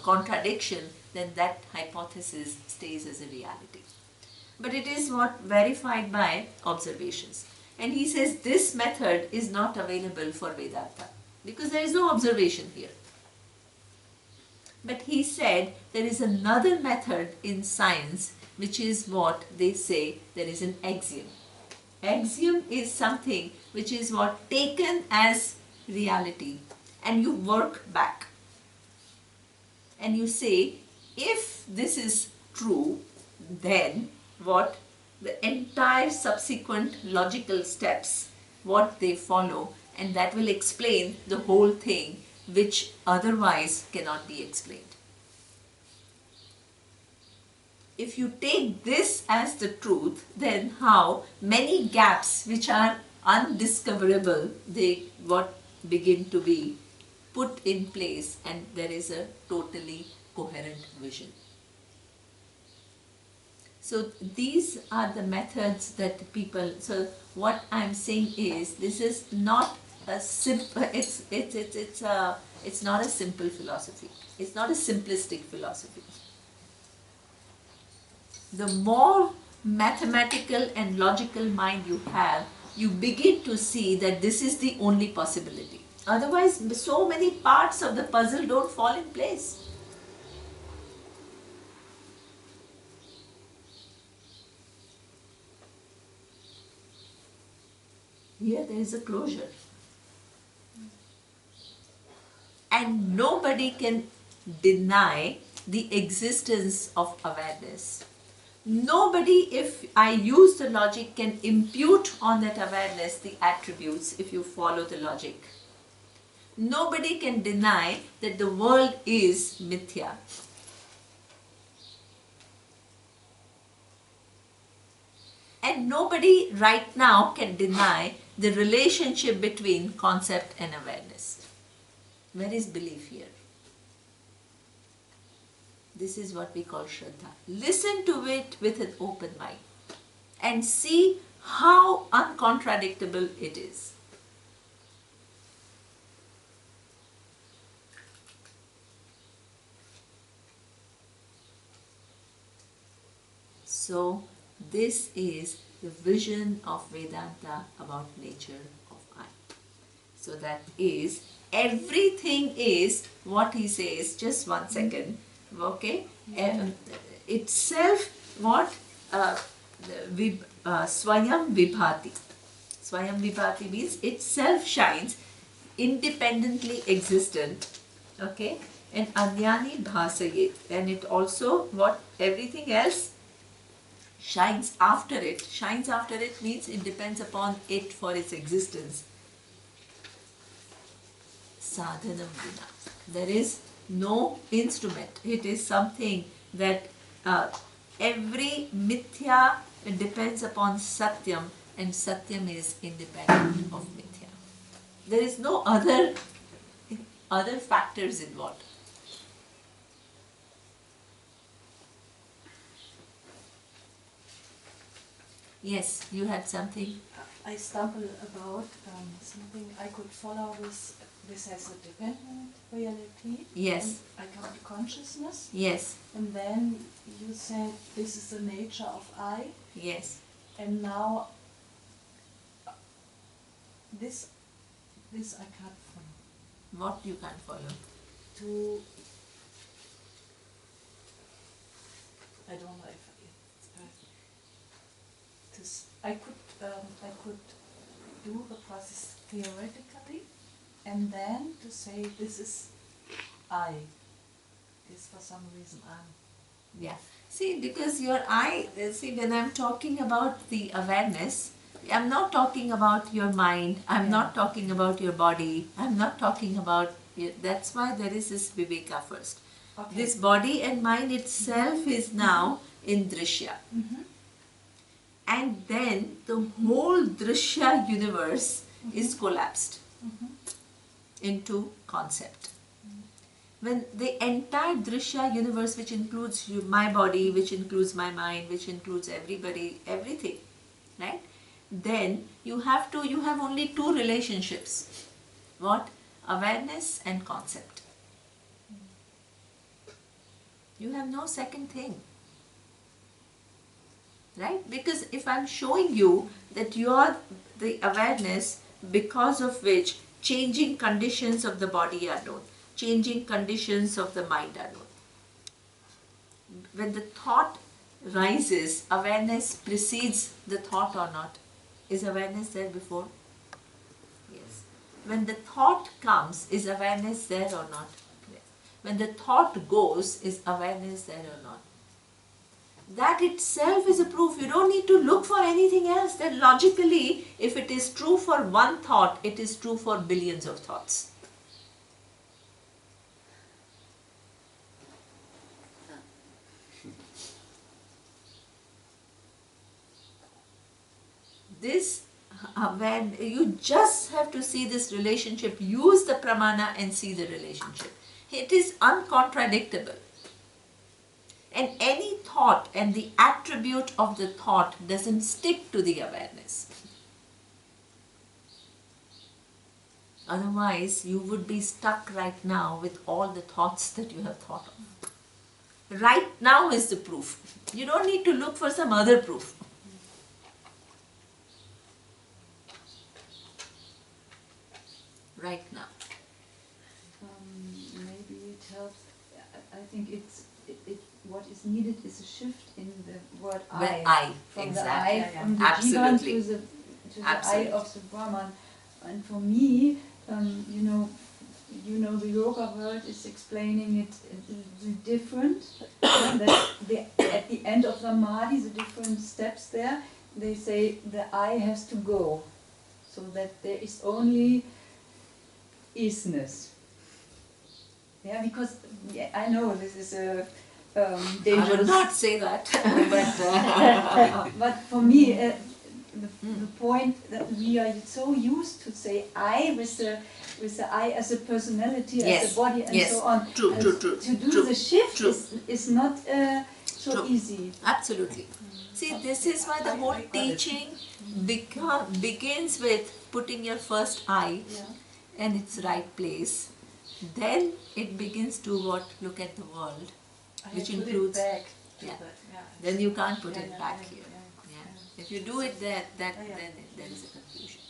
contradiction, then that hypothesis stays as a reality. But it is what verified by observations. And he says this method is not available for Vedanta because there is no observation here. But he said there is another method in science, which is what they say there is an axiom. Axiom is something which is what taken as reality, and you work back. And you say, if this is true, then what? The entire subsequent logical steps, what they follow, and that will explain the whole thing, which otherwise cannot be explained. if you take this as the truth, then how many gaps which are undiscoverable, they what begin to be put in place, and there is a totally coherent vision. So these are the methods that people, so what I'm saying is, this is not a simple, it's not a simple philosophy. It's not a simplistic philosophy. The more mathematical and logical mind you have, you begin to see that this is the only possibility. Otherwise, so many parts of the puzzle don't fall in place. Here there is a closure. And nobody can deny the existence of awareness. Nobody, if I use the logic, can impute on that awareness the attributes if you follow the logic. Nobody can deny that the world is mithya. And nobody right now can deny the relationship between concept and awareness. Where is belief here? This is what we call Shraddha. Listen to it with an open mind and see how uncontradictable it is. So, this is the vision of Vedanta about nature of I. So that is, everything is what he says, just 1 second, okay, itself what, Swayam Vibhati. Swayam Vibhati means itself shines, independently existent, okay, and Anyani Bhasayet, and it also, what, everything else shines after it. Shines after it means it depends upon it for its existence. Sadhanam vina. There is no instrument. It is something that every mithya depends upon satyam, and satyam is independent of mithya. There is no other factors involved. Yes, you had something? I stumbled about something I could follow this as a dependent reality. Yes. And I come to consciousness. Yes. And then you said this is the nature of I. Yes. And now this I can't follow. What you can't follow? I don't know if I could do the process theoretically, and then to say this is I. This for some reason I'm. Yeah. See, because your I, see, when I'm talking about the awareness, I'm not talking about your mind, I'm not talking about your body, I'm not talking about, that's why there is this Viveka first. Okay. This body and mind itself is now in Drishya. Mm-hmm. And then the whole Drishya universe is collapsed into concept. When the entire Drishya universe, which includes my body, which includes my mind, which includes everybody, everything, right? Then you have only two relationships. What? Awareness and concept. You have no second thing. Right? Because if I'm showing you that you are the awareness because of which changing conditions of the body are known, changing conditions of the mind are known. When the thought rises, awareness precedes the thought or not? Is awareness there before? Yes. When the thought comes, is awareness there or not? Yes. When the thought goes, is awareness there or not? That itself is a proof. You don't need to look for anything else. That logically, if it is true for one thought, it is true for billions of thoughts. this, when you just have to see this relationship, use the pramana and see the relationship. It is uncontradictable. And any thought and the attribute of the thought doesn't stick to the awareness. Otherwise, you would be stuck right now with all the thoughts that you have thought of. Right now is the proof. You don't need to look for some other proof. Right now. Maybe it helps. I think what is needed is a shift in the word I. From exactly. the I, from the Absolutely. Jiva to the I of the Brahman. And for me, the yoga world is explaining it the different. At the end of Samadhi, the different steps there, they say the I has to go, so that there is only isness. Yeah, because I know this is a dangerous. I would not say that, but for me, the point that we are so used to say I with the I as a personality, as a body, and so on. True. To do the shift is not so easy. Absolutely. See, this is why the whole teaching begins with putting your first I in its right place. Then it begins to look at the world, which includes. Then you can't put it back here. If you do it there, then there is a confusion.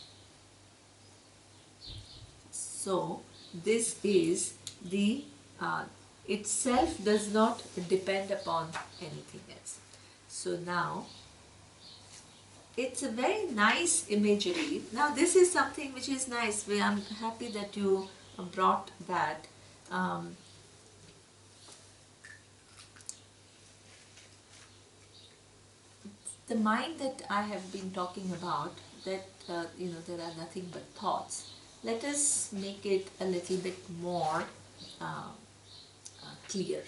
So this is the itself does not depend upon anything else. So now it's a very nice imagery. Now this is something which is nice. I'm happy that you brought that. The mind that I have been talking about, that there are nothing but thoughts. Let us make it a little bit more clear.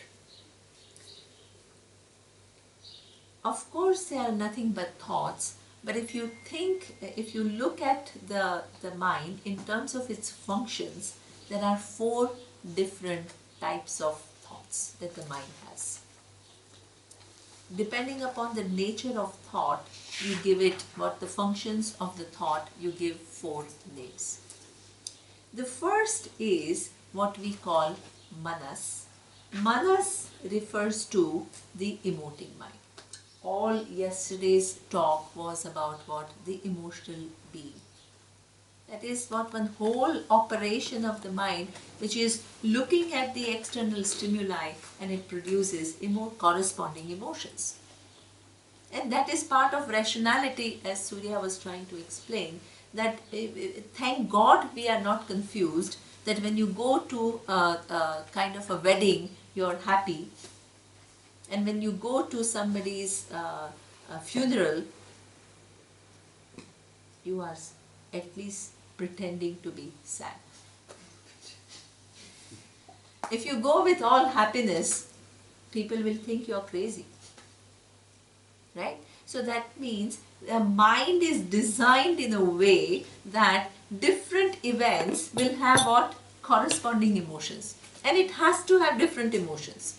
Of course, there are nothing but thoughts, but if you look at the mind in terms of its functions, there are 4 different types of thoughts that the mind has. Depending upon the nature of thought, you give it what the functions of the thought, you give 4 names. The first is what we call manas. Manas refers to the emoting mind. All yesterday's talk was about what? The emotional being. That is what one whole operation of the mind, which is looking at the external stimuli and it produces corresponding emotions. And that is part of rationality, as Surya was trying to explain, that thank God we are not confused that when you go to a kind of a wedding, you're happy. And when you go to somebody's funeral, you are at least pretending to be sad. If you go with all happiness, people will think you're crazy. Right? So that means the mind is designed in a way that different events will have what? Corresponding emotions. And it has to have different emotions.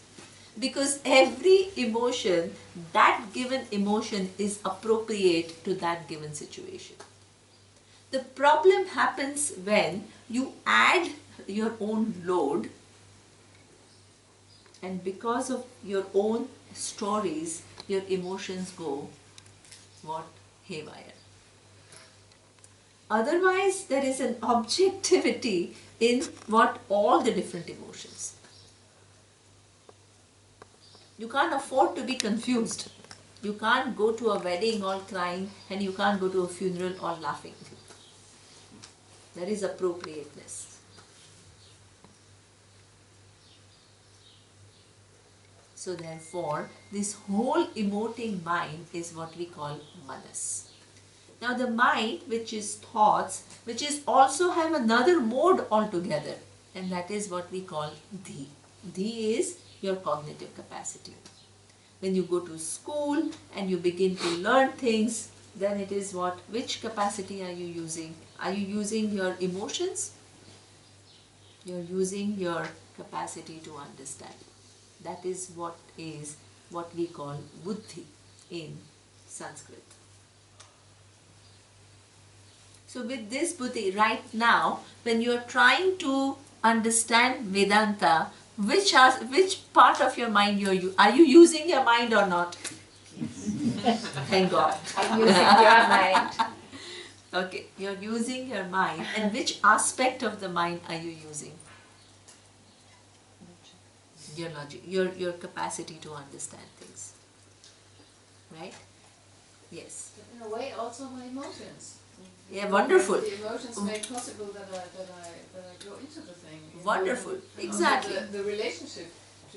Because every emotion, that given emotion is appropriate to that given situation. The problem happens when you add your own load, and because of your own stories, your emotions go what? Haywire. Otherwise, there is an objectivity in what? All the different emotions. You can't afford to be confused. You can't go to a wedding all crying and you can't go to a funeral all laughing. There is appropriateness. So therefore, this whole emoting mind is what we call manas. Now the mind, which is thoughts, which is also have another mode altogether, and that is what we call dhi. Dhi is your cognitive capacity. When you go to school and you begin to learn things, then it is what? Which capacity are you using? Are you using your emotions? You're using your capacity to understand. That is what we call buddhi in Sanskrit. So with this buddhi, right now, when you're trying to understand Vedanta, which part of your mind are you using your mind or not? Thank God. I'm using your mind. Okay, you're using your mind. And which aspect of the mind are you using? Your logic, your capacity to understand things. Right? Yes. In a way, also my emotions. Yeah, wonderful. The emotions make possible that I go into the thing. Wonderful. Exactly. The relationship.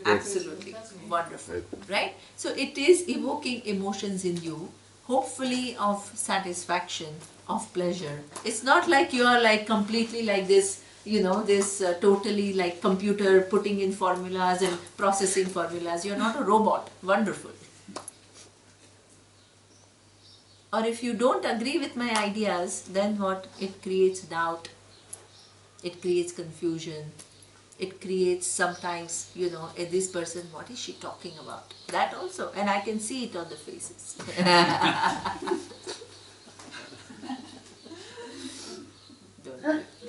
Absolutely. Wonderful. Right? So it is evoking emotions in you, hopefully of satisfaction, of pleasure. It's not like you are like completely like this, totally like computer putting in formulas and processing formulas. You're not a robot. Wonderful. Or if you don't agree with my ideas, then what? It creates doubt. It creates confusion. It creates sometimes, this person, what is she talking about? That also. And I can see it on the faces.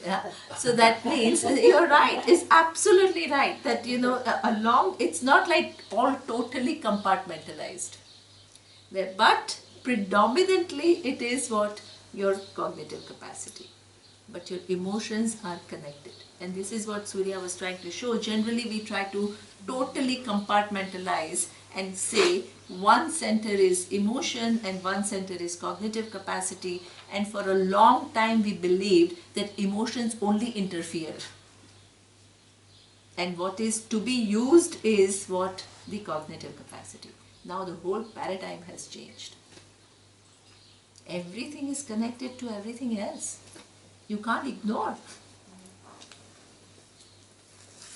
Yeah. So that means, you're right, it's absolutely right. That, it's not like all totally compartmentalized. But predominantly it is what? Your cognitive capacity. But your emotions are connected. And this is what Surya was trying to show. Generally we try to totally compartmentalize and say one center is emotion and one center is cognitive capacity. And for a long time we believed that emotions only interfere. And what is to be used is what? The cognitive capacity. Now the whole paradigm has changed. Everything is connected to everything else. You can't ignore.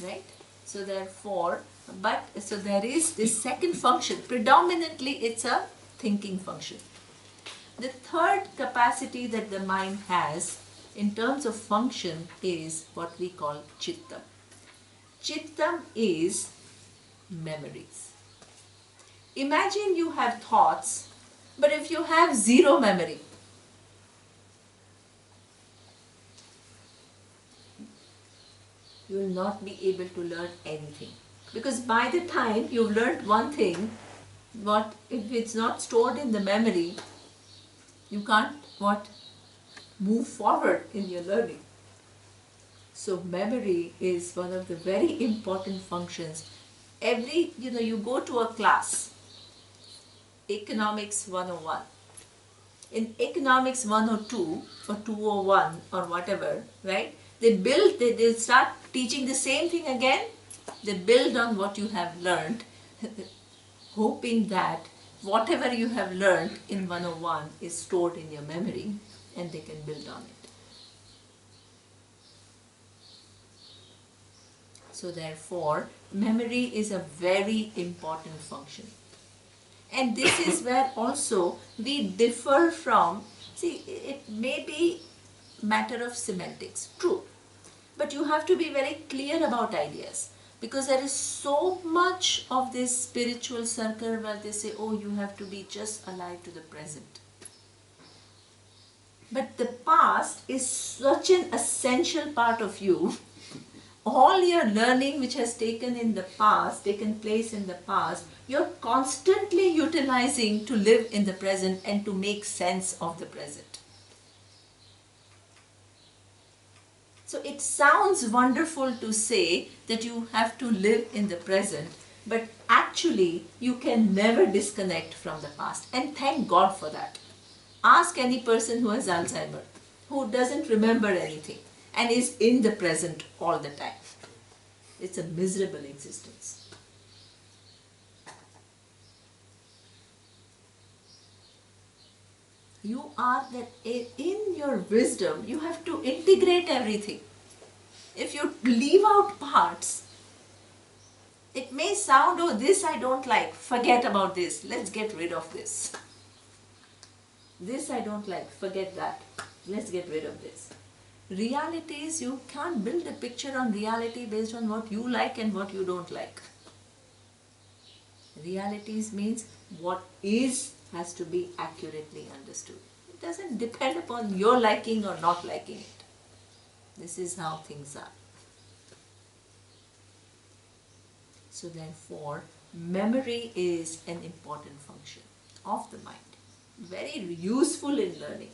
Right? So therefore, so there is this second function. Predominantly it's a thinking function. The third capacity that the mind has in terms of function is what we call chittam. Chittam is memories. Imagine you have thoughts, but if you have zero memory, you will not be able to learn anything. Because by the time you've learned one thing, if it's not stored in the memory, you can't move forward in your learning. So memory is one of the very important functions. You go to a class, Economics 101. In Economics 102 or 201 or whatever, right? They start teaching the same thing again. They build on what you have learned, hoping that whatever you have learned in 101 is stored in your memory and they can build on it. So therefore, memory is a very important function. And this is where also we differ from, it may be matter of semantics, true. But you have to be very clear about ideas. Because there is so much of this spiritual circle where they say, oh, you have to be just alive to the present. But the past is such an essential part of you. All your learning which has taken place in the past, you're constantly utilizing to live in the present and to make sense of the present. So it sounds wonderful to say that you have to live in the present, but actually you can never disconnect from the past. And thank God for that. Ask any person who has Alzheimer, who doesn't remember anything and is in the present all the time. It's a miserable existence. You are that in your wisdom, you have to integrate everything. If you leave out parts, it may sound, oh, this I don't like, forget about this, let's get rid of this. This I don't like, forget that. Let's get rid of this. Realities, you can't build a picture on reality based on what you like and what you don't like. Realities means what is has to be accurately understood. It doesn't depend upon your liking or not liking it. This is how things are. So therefore, memory is an important function of the mind. Very useful in learning.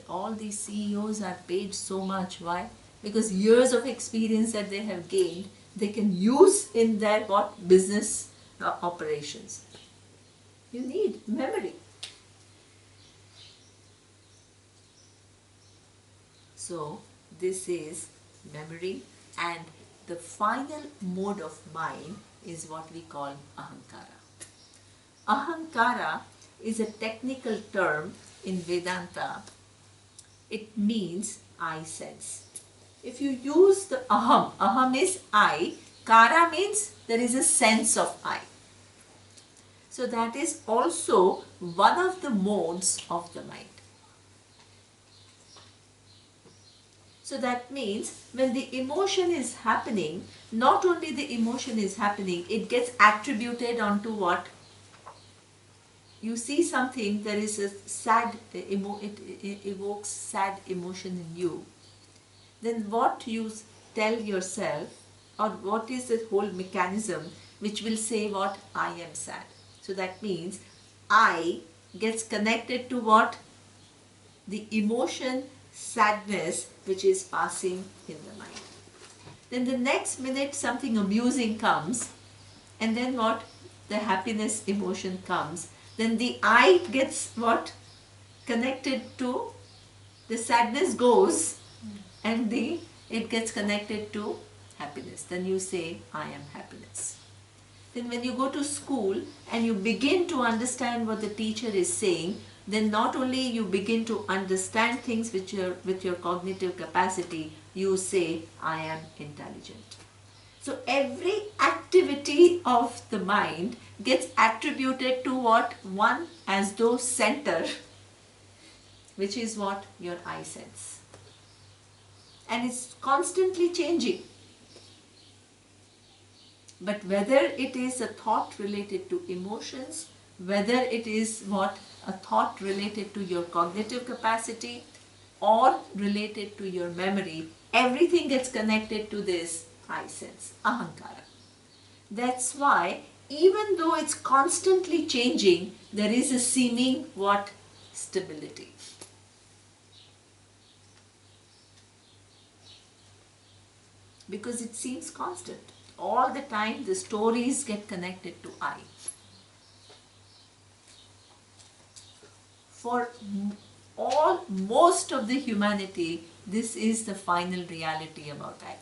All these CEOs are paid so much. Why? Because years of experience that they have gained, they can use in their business operations. You need memory. So this is memory, and the final mode of mind is what we call ahankara. Ahankara is a technical term in Vedanta. It means I sense. If you use the aham is I, kara means there is a sense of I. So that is also one of the modes of the mind. So that means when the emotion is happening, not only the emotion is happening, it gets attributed onto what? You see something, there is a sad, it evokes sad emotion in you. Then what you tell yourself, or what is the whole mechanism which will say what? I am sad. So that means I gets connected to what? The emotion, sadness, which is passing in the mind. Then the next minute something amusing comes, and then what? The happiness emotion comes. Then the I gets what? Connected to, the sadness goes, and it gets connected to happiness. Then you say, I am happiness. Then when you go to school and you begin to understand what the teacher is saying, then not only you begin to understand things with your cognitive capacity, you say, I am intelligent. So every activity of the mind gets attributed to what? One as though center, which is what? Your I sense. And it's constantly changing. But whether it is a thought related to emotions, whether it is what? A thought related to your cognitive capacity or related to your memory, everything gets connected to this I sense, ahankara. That's why even though it's constantly changing, there is a seeming what? Stability. Because it seems constant. All the time the stories get connected to I. For most of the humanity, this is the final reality about I.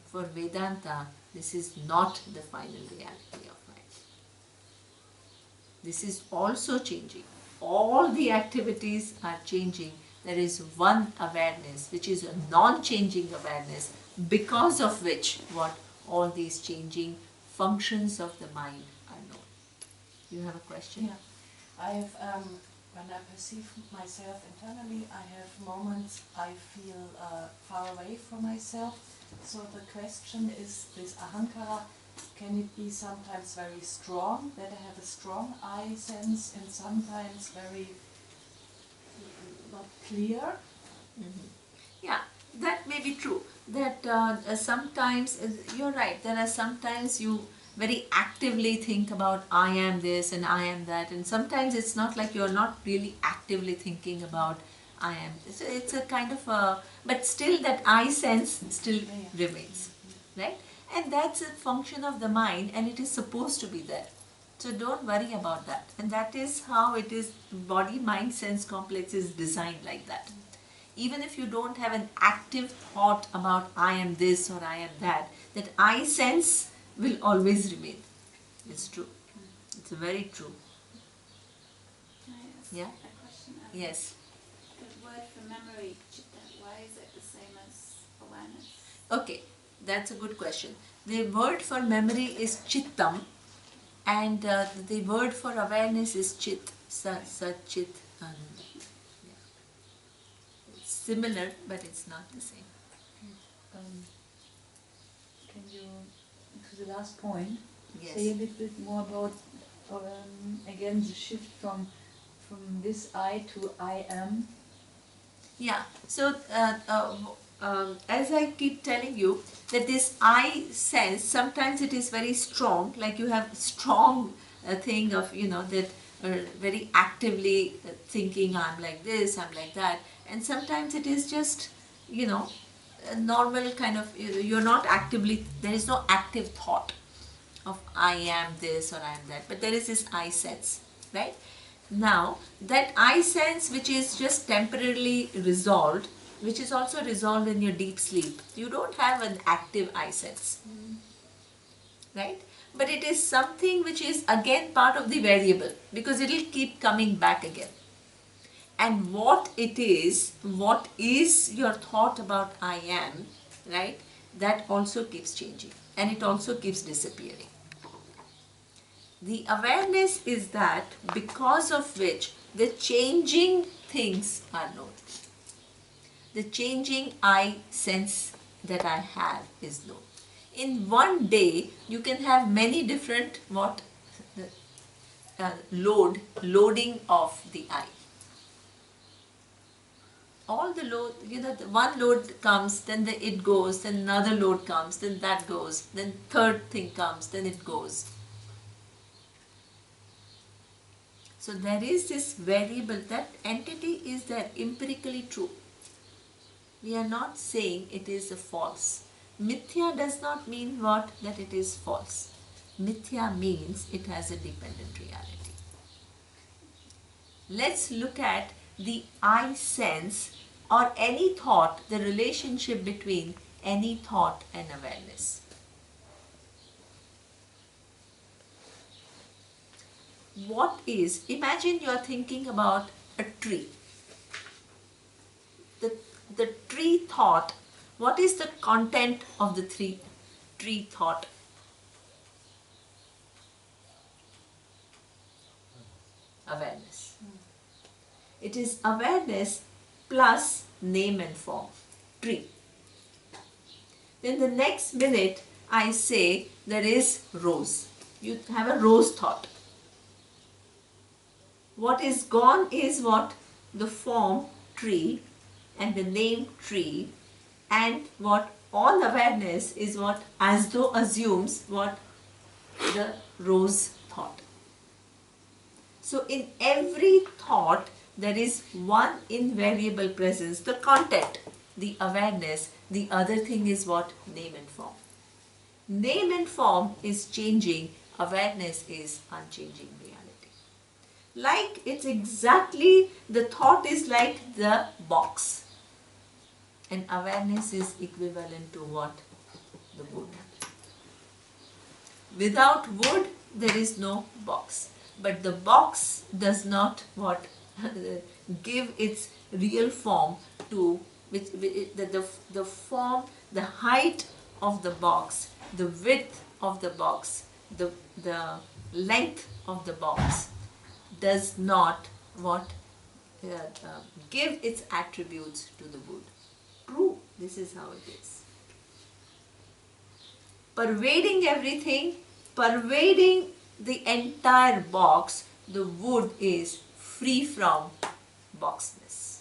For Vedanta, this is not the final reality of life. This is also changing. All the activities are changing. There is one awareness, which is a non-changing awareness, because of which what? All these changing functions of the mind are known. You have a question? Yeah. I have, when I perceive myself internally, I have moments I feel far away from myself. So the question is, this ahankara, can it be sometimes very strong, that I have a strong I sense, and sometimes very not clear? Mm-hmm. Yeah, that may be true. That sometimes, you're right, there are sometimes you very actively think about I am this and I am that, and sometimes it's not like you're not really actively thinking about I am. So it's a kind of a, but still that I sense still remains, right? And that's a function of the mind, and it is supposed to be there. So don't worry about that. And that is how it is, body, mind, sense complex is designed like that. Even if you don't have an active thought about I am this or I am that I sense will always remain. It's true. It's very true. Can I ask Yeah? a question? Yes. The word for memory, chitta, why is it the same as awareness? Okay, that's a good question. The word for memory is chittam, And the word for awareness is chit, sat chit ananda. Yeah. It's similar, but it's not the same. Can you, to the last point, Yes. say a little bit more about, again, the shift from this I to I am? Yeah, so as I keep telling you, that this I sense, sometimes it is very strong, like you have strong thing of, that very actively thinking, I'm like this, I'm like that, and sometimes it is just, a normal kind of, you're not actively, there is no active thought of I am this or I am that, but there is this I sense, right? Now, that I sense which is just temporarily resolved, which is also resolved in your deep sleep, you don't have an active I sense, right? But it is something which is again part of the variable, because it will keep coming back again. And what is your thought about I am, right? That also keeps changing, and it also keeps disappearing. The awareness is that because of which the changing things are known. The changing I sense that I have is known. In one day, you can have many different loading of the I. All the load, the one load comes, then it goes, then another load comes, then that goes, then third thing comes, then it goes. So there is this variable, that entity is there, empirically true. We are not saying it is a false. Mithya does not mean what? That it is false. Mithya means it has a dependent reality. Let's look at the I sense or any thought, the relationship between any thought and awareness. What is, imagine you are thinking about a tree. The tree thought, what is the content of the tree thought? Awareness. It is awareness plus name and form, tree. Then the next minute I say there is rose. You have a rose thought. What is gone is what? The form tree and the name tree, and what all awareness is what? As though assumes what? The rose thought. So in every thought there is one invariable presence, the content, the awareness. The other thing is what? Name and form. Name and form is changing, awareness is unchanging reality. Like it's exactly, the thought is like the box, and awareness is equivalent to what? The wood. Without wood there is no box, but the box does not what? Give its real form to which the form, the height of the box, the width of the box, the length of the box does not what? Give its attributes to the wood. True, this is how it is. Pervading everything, pervading the entire box, the wood is free from boxness.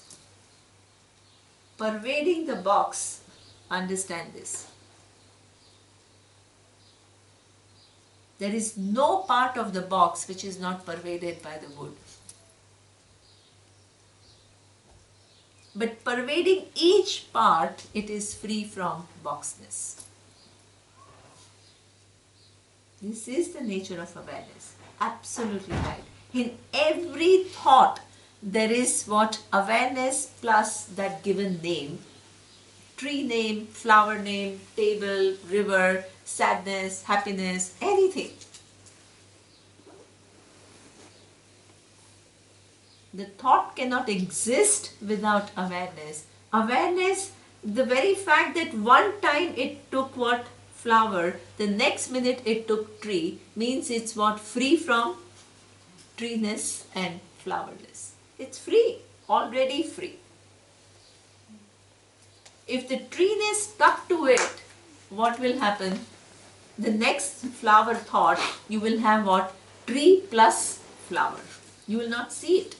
Pervading the box, understand this. There is no part of the box which is not pervaded by the wood. But pervading each part, it is free from boxness. This is the nature of awareness. Absolutely right. In every thought, there is what? Awareness plus that given name. Tree name, flower name, table, river, sadness, happiness, anything. The thought cannot exist without awareness. Awareness, the very fact that one time it took what? flower, the next minute it took tree, means it's what? Free from treeness and flowerless. It's free, already free. If the treeness stuck to it, what will happen? The next flower thought, you will have what? Tree plus flower. You will not see it.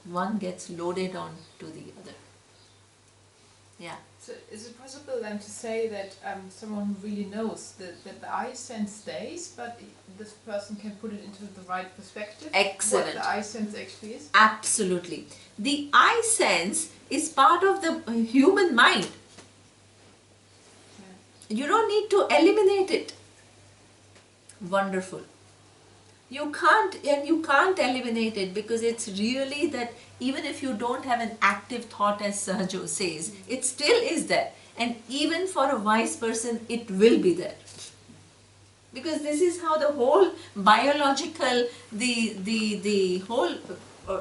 One gets loaded on to the other. Yeah. So is it possible then to say that someone who really knows that the eye sense stays, but this person can put it into the right perspective? Excellent. What the eye sense actually is? Absolutely. The eye sense is part of the human mind. You don't need to eliminate it. Wonderful. You can't eliminate it, because it's really that even if you don't have an active thought, as Sahajo says, it still is there. And even for a wise person, it will be there. Because this is how the whole biological, the whole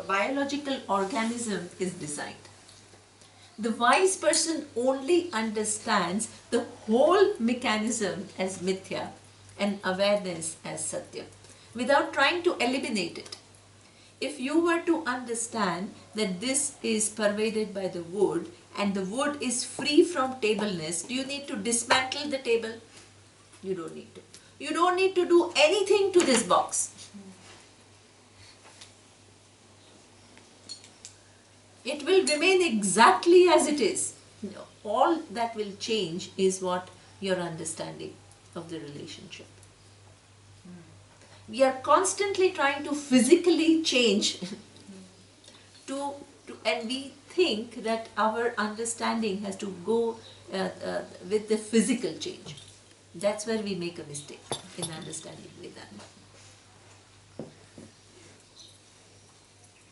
biological organism is designed. The wise person only understands the whole mechanism as mithya and awareness as satya, without trying to eliminate it. If you were to understand that this is pervaded by the wood and the wood is free from tableness, do you need to dismantle the table? You don't need to. You don't need to do anything to this box. It will remain exactly as it is. All that will change is what? Your understanding of the relationship. We are constantly trying to physically change and we think that our understanding has to go with the physical change. That's where we make a mistake in understanding Vedanta.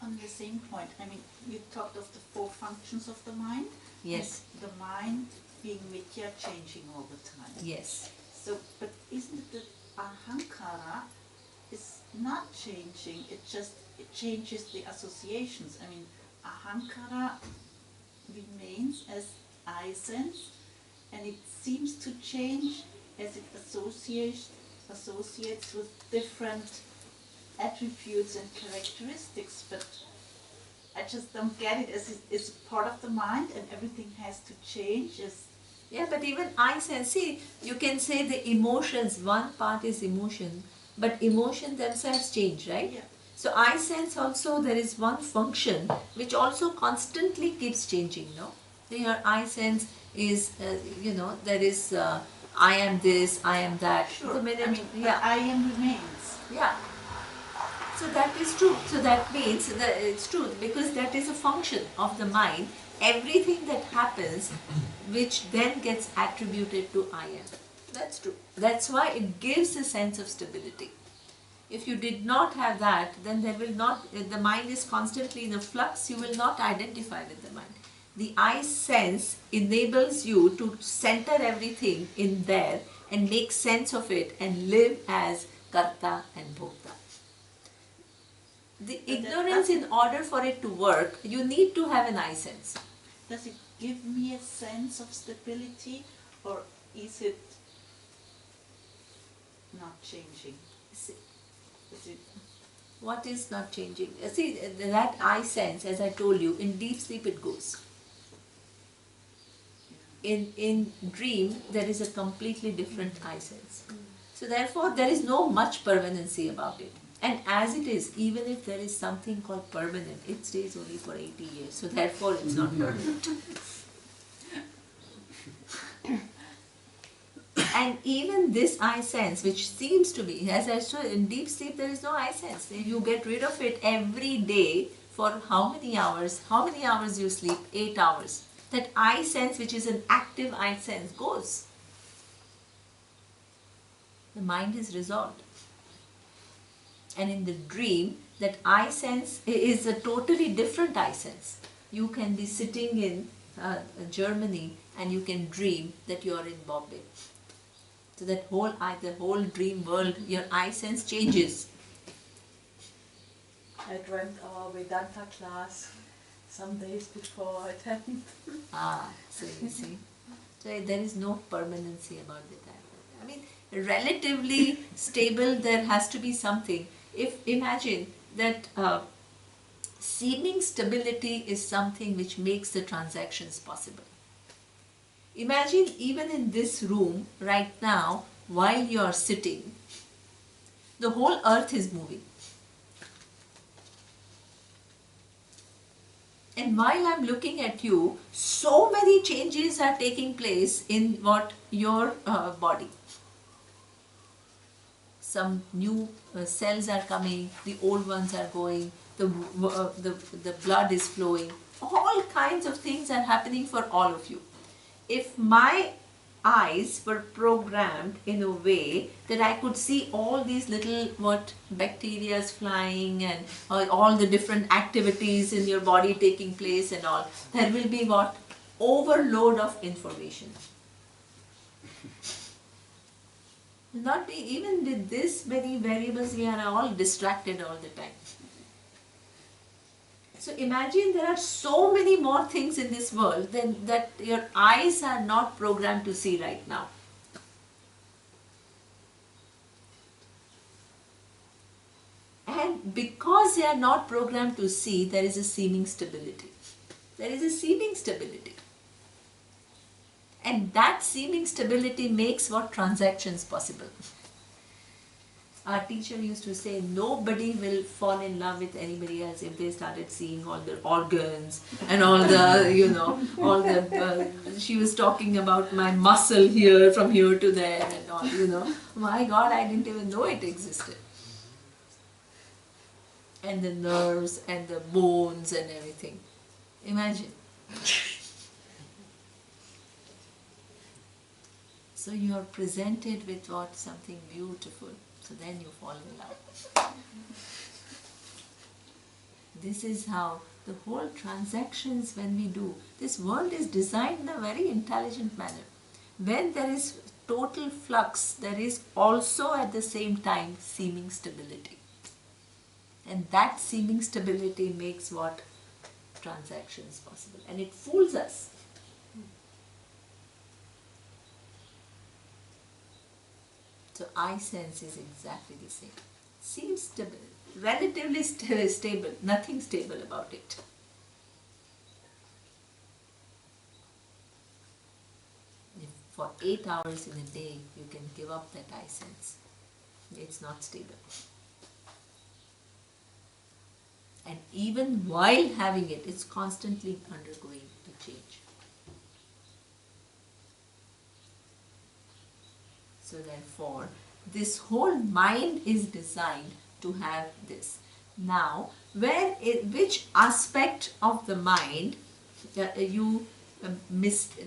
On the same point, I mean, you talked of the 4 functions of the mind. Yes. And the mind being mithya, changing all the time. Yes. So, but isn't it that ahankara is not changing, it changes the associations. I mean, ahankara remains as I sense, and it seems to change as it associates with different attributes and characteristics, but I just don't get it as it's part of the mind and everything has to change. Yeah, but even I sense, see, you can say the emotions, one part is emotion, but emotion themselves change, right? Yeah. So I sense also there is one function which also constantly keeps changing, no? Your I sense is, there is I am this, I am that. Sure, The minute, I mean, yeah. I am remains. Yeah. So that is true. So that means that it's true, because that is a function of the mind. Everything that happens which then gets attributed to I am. That's true. That's why it gives a sense of stability. If you did not have that, then there will not, the mind is constantly in a flux, you will not identify with the mind. The I sense enables you to center everything in there and make sense of it and live as karta and bhokta. The ignorance, in order for it to work, you need to have an I sense. Does it give me a sense of stability, or is it not changing? Is it? What is not changing? See, that I sense, as I told you, in deep sleep it goes. In dream, there is a completely different I sense. So therefore, there is no much permanency about it. And as it is, even if there is something called permanent, it stays only for 80 years. So therefore, it's not permanent. And even this I sense, which seems to be, as I said, in deep sleep there is no I sense. You get rid of it every day for how many hours? How many hours you sleep? 8 hours. That I sense, which is an active I sense, goes. The mind is resolved. And in the dream, that I sense is a totally different I sense. You can be sitting in Germany and you can dream that you are in Bombay. So that the whole dream world, your I sense changes. I dreamt our Vedanta class some days before it happened. So you see. So there is no permanency about the time. I mean, relatively stable, there has to be something. If imagine that seeming stability is something which makes the transactions possible. Imagine even in this room right now, while you are sitting, the whole earth is moving. And while I'm looking at you, so many changes are taking place in what your body. Some new cells are coming, the old ones are going, the blood is flowing. All kinds of things are happening for all of you. If my eyes were programmed in a way that I could see all these little bacteria flying and all the different activities in your body taking place and all, there will be overload of information. Not be, even with this many variables, we are all distracted all the time. So imagine there are so many more things in this world than that your eyes are not programmed to see right now. And because they are not programmed to see, there is a seeming stability. There is a seeming stability. And that seeming stability makes transactions possible. Our teacher used to say, nobody will fall in love with anybody else if they started seeing all the organs and all the, she was talking about my muscle here, from here to there and all, My God, I didn't even know it existed. And the nerves and the bones and everything. Imagine. So you are presented with something beautiful. So then you fall in love. This is how the whole transactions when we do. This world is designed in a very intelligent manner. When there is total flux, there is also at the same time seeming stability. And that seeming stability makes transactions possible. And it fools us. So eye sense is exactly the same. Seems stable, relatively stable, nothing stable about it. If for 8 hours in a day you can give up that eye sense, it's not stable. And even while having it, it's constantly undergoing a change. So therefore, this whole mind is designed to have this. Now, which aspect of the mind you missed?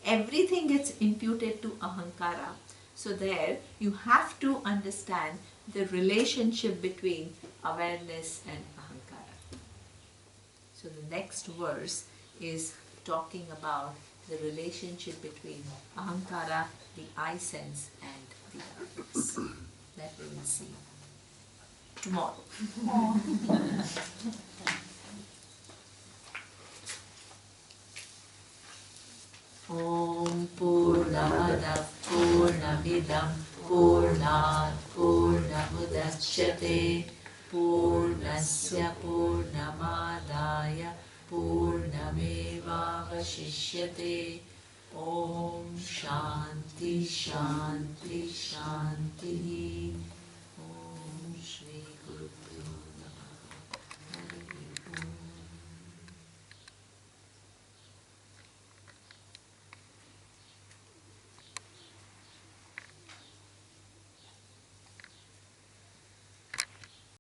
Everything gets imputed to ahankara. So there, you have to understand the relationship between awareness and ahankara. So the next verse is talking about the relationship between ahankara, the eye sense, and the awareness. That we will see tomorrow. Om Purnamadav Purnamidam Purnat Purnamudachyate Purnasya Purnamadaya Purnameva Vashishyate. Om Shanti Shanti Shanti.